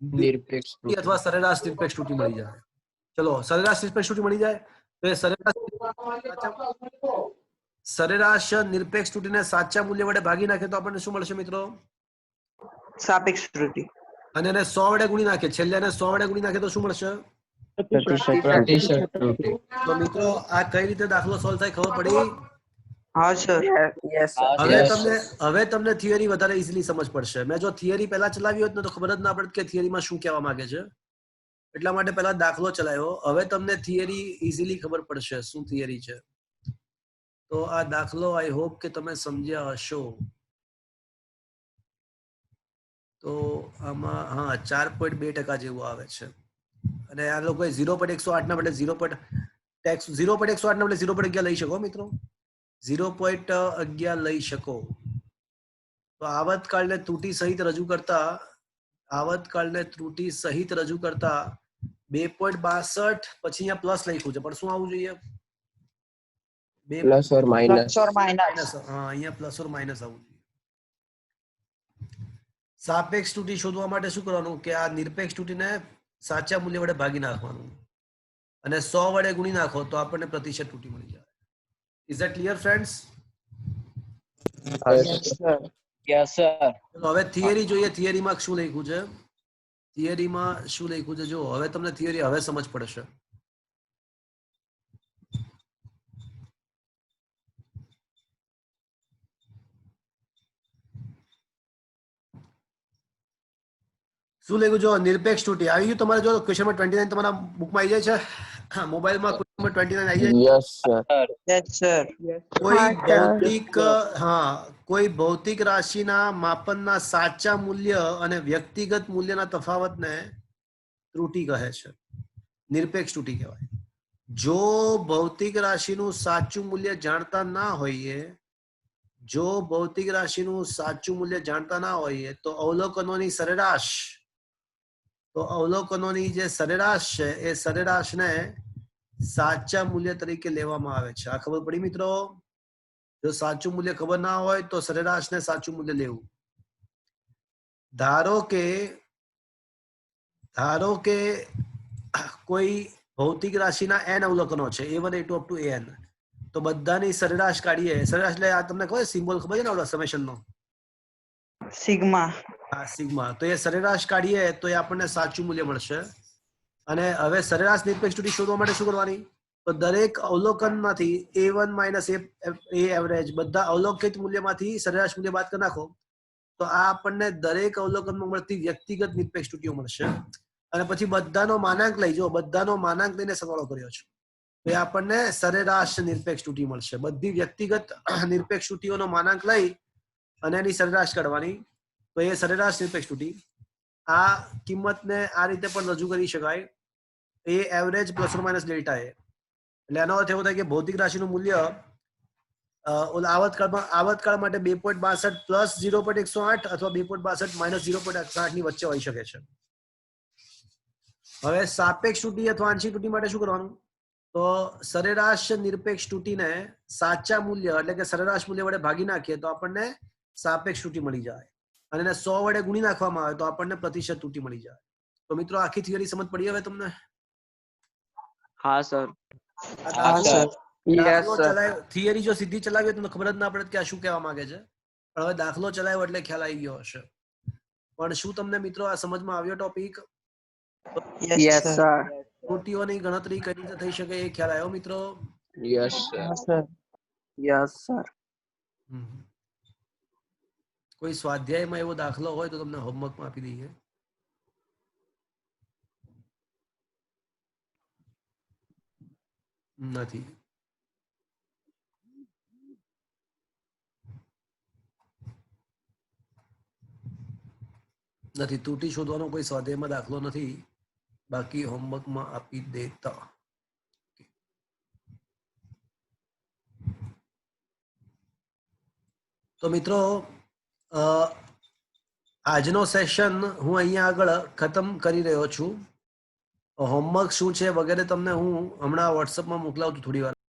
નિરપેક્ષ અથવા સરેરાશ નિરપેક્ષ ત્રુટી મળી જાય. ચલો સરેરાશ નિરપેક્ષ ત્રુટી મળી જાય તો એ સરેરાશ નિરપેક્ષ ત્રુટીને સાચા મૂલ્ય વડે ભાગી નાખે તો આપણને શું મળશે મિત્રો? સાપેક્ષ ત્રુટી. અને એને 100 વડે ગુણી નાખે, છેલ્લે એને 100 વડે ગુણી નાખે તો શું મળશે? પ્રતિશત ત્રુટી. તો મિત્રો આ કઈ રીતે દાખલો સોલ્વ થાય ખબર પડી? હા સર. યસ હવે તમને થિયરી વધારે ઈઝીલી સમજ પડશે. મેં જો થિયરી પહેલા ચલાવી હોત ને તો ખબર જ ના પડત કે થિયરીમાં શું કહેવા માંગે છે. એટલા માટે પહેલા દાખલો ચલાવ્યો. હવે તમને થિયરી ઈઝીલી ખબર પડશે શું થિયરી છે. તો આ દાખલો આઈ હોપ કે તમે સમજ્યા હશો. તો આમાં હા 4.2% જેવું આવે છે. અને આ લોકોએ 0.108 ના બદલે 0.108 ના બદલે 0.11 લઈ શકો મિત્રો. 0.11 લઈ શકો. તો આવર્તકાળને ત્રુટી સહિત રજૂ કરતા 2.62 પછી અહીંયા પ્લસ લખ્યું છે પણ શું આવવું જોઈએ? Plus or minus. હા અહીંયા પ્લસ ઓર માઇનસ આવવું જોઈએ. સાપેક્ષ ત્રુટી શોધવા માટે શું કરવાનું કે આ નિરપેક્ષ ત્રુટીને સાચા મૂલ્ય વડે ભાગી નાખવાનું અને 100 વડે ગુણી નાખો તો આપણને પ્રતિશત ત્રુટી મળી જાય. Is that clear friends? Yes sir. હવે થિયરી જોઈએ. થિયરીમાં શું લખ્યું છે? થિયરીમાં શું લખ્યું છે જો હવે તમને થિયરી હવે સમજ પડશે. શું લખ્યું જો નિરપેક્ષ ત્રુટી આવી ગયું તમારે? જો ક્વેશ્ચન નંબર 29 તમારા બુકમાં આવી જાય છે. મોબાઈલમાં ક્વેશ્ચન નંબર 29 આવી જાય છે. Yes sir. Yes sir. કોઈ ભૌતિક રાશિના માપનના સાચા મૂલ્ય અને વ્યક્તિગત મૂલ્યના તફાવતને ત્રુટી કહે છે. નિરપેક્ષ ત્રુટી કહેવાય. જો ભૌતિક રાશિનું સાચું મૂલ્ય જાણતા ના હોઈએ તો અવલોકનોની જે સરેરાશ છે એ સરેરાશને સાચા મૂલ્ય તરીકે લેવામાં આવે છે. આ ખબર પડી મિત્રો? જો સાચું મૂલ્ય ખબર ના હોય તો સરેરાશને સાચું મૂલ્ય લેવું. ધારો કે કોઈ ભૌતિક રાશિના n અવલોકનો છે A1 A2 up to AN. તો બધાની સરેરાશ કાઢીએ. સરેરાશ એટલે આ તમને ખબર સિમ્બોલ ખબર છે ને ઓલા સમેશનનો? સિગ્મા. હા સિગ્મા. તો એ સરેરાશ કાઢીએ તો એ આપણને સાચું મૂલ્ય મળશે. અને હવે સરેરાશ નિરપેક્ષ ત્રુટી શોધવા માટે શું કરવાની? તો દરેક અવલોકનમાંથી A1 minus A એવરેજ બધા અવલોકિત મૂલ્યમાંથી સરેરાશ મૂલ્ય બાદ કરી નાખો તો આ આપણને દરેક અવલોકનમાં મળતી વ્યક્તિગત નિરપેક્ષ ત્રુટીઓ મળશે. અને પછી બધાનો માનાંક લઈ જો બધાનો માનાંક લઈને સરવાળો કર્યો છે. તો એ આપણને સરેરાશ નિરપેક્ષ ત્રુટી મળશે. બધી વ્યક્તિગત નિરપેક્ષ ત્રુટીઓનો માનાંક લઈ અને એની સરેરાશ કાઢવાની, તો એ સરેરાશ નિરપેક્ષ ત્રુટી. આ કિંમતને આ રીતે પણ રજૂ કરી શકાય, A average plus or minus delta A. એટલે એનો અર્થ એવો થાય કે ભૌતિક રાશિનું મૂલ્ય આવતકાળ માટે 2.62 પ્લસ 0.108 અથવા 2.62 માઇનસ 0.108 ની વચ્ચે હોઈ શકે છે. હવે સાપેક્ષ ત્રુટી અથવા આંશિક ત્રુટી માટે શું કરવાનું? તો સરેરાશ નિરપેક્ષ ત્રુટીને સાચા મૂલ્ય એટલે કે સરેરાશ મૂલ્ય વડે ભાગી નાખીએ તો આપણને સાપેક્ષ ત્રુટી મળી જાય, અને એને 100 વડે ગુણી નાખવામાં આવે તો આપણને પ્રતિશત ત્રુટી મળી જાય. તો મિત્રો આખી થિયરી સમજ પડી હવે તમને? હા સર. હા સર. થિયરી જો સીધી ચલાવી તો ખબર જ ના પડે કે આ શું કહેવા માંગે છે, પણ હવે દાખલો ચલાવ્યો એટલે ખ્યાલ આવી ગયો હશે. પણ શું તમને મિત્રો આ સમજમાં આવ્યો ટોપિક? Yes sir. ત્રુટીઓની ગણતરી કઈ રીતે થઈ શકે એ ખ્યાલ આવ્યો મિત્રો? Yes sir. Yes sir. કોઈ સ્વાધ્યાયમાં એવો દાખલો હોય તો તમને હોમવર્કમાં આપી દઈએ. નથી. ત્રુટી શોધવાનો કોઈ સ્વાધ્યાયમાં દાખલો નથી, બાકી હોમવર્કમાં આપી દેતા. તો મિત્રો આજનો સેશન હું અહીંયા આગળ ખતમ કરી રહ્યો છું. હોમવર્ક શું છે વગેરે તમને હું હમણાં વોટ્સઅપમાં મોકલાવું છું થોડી વાર.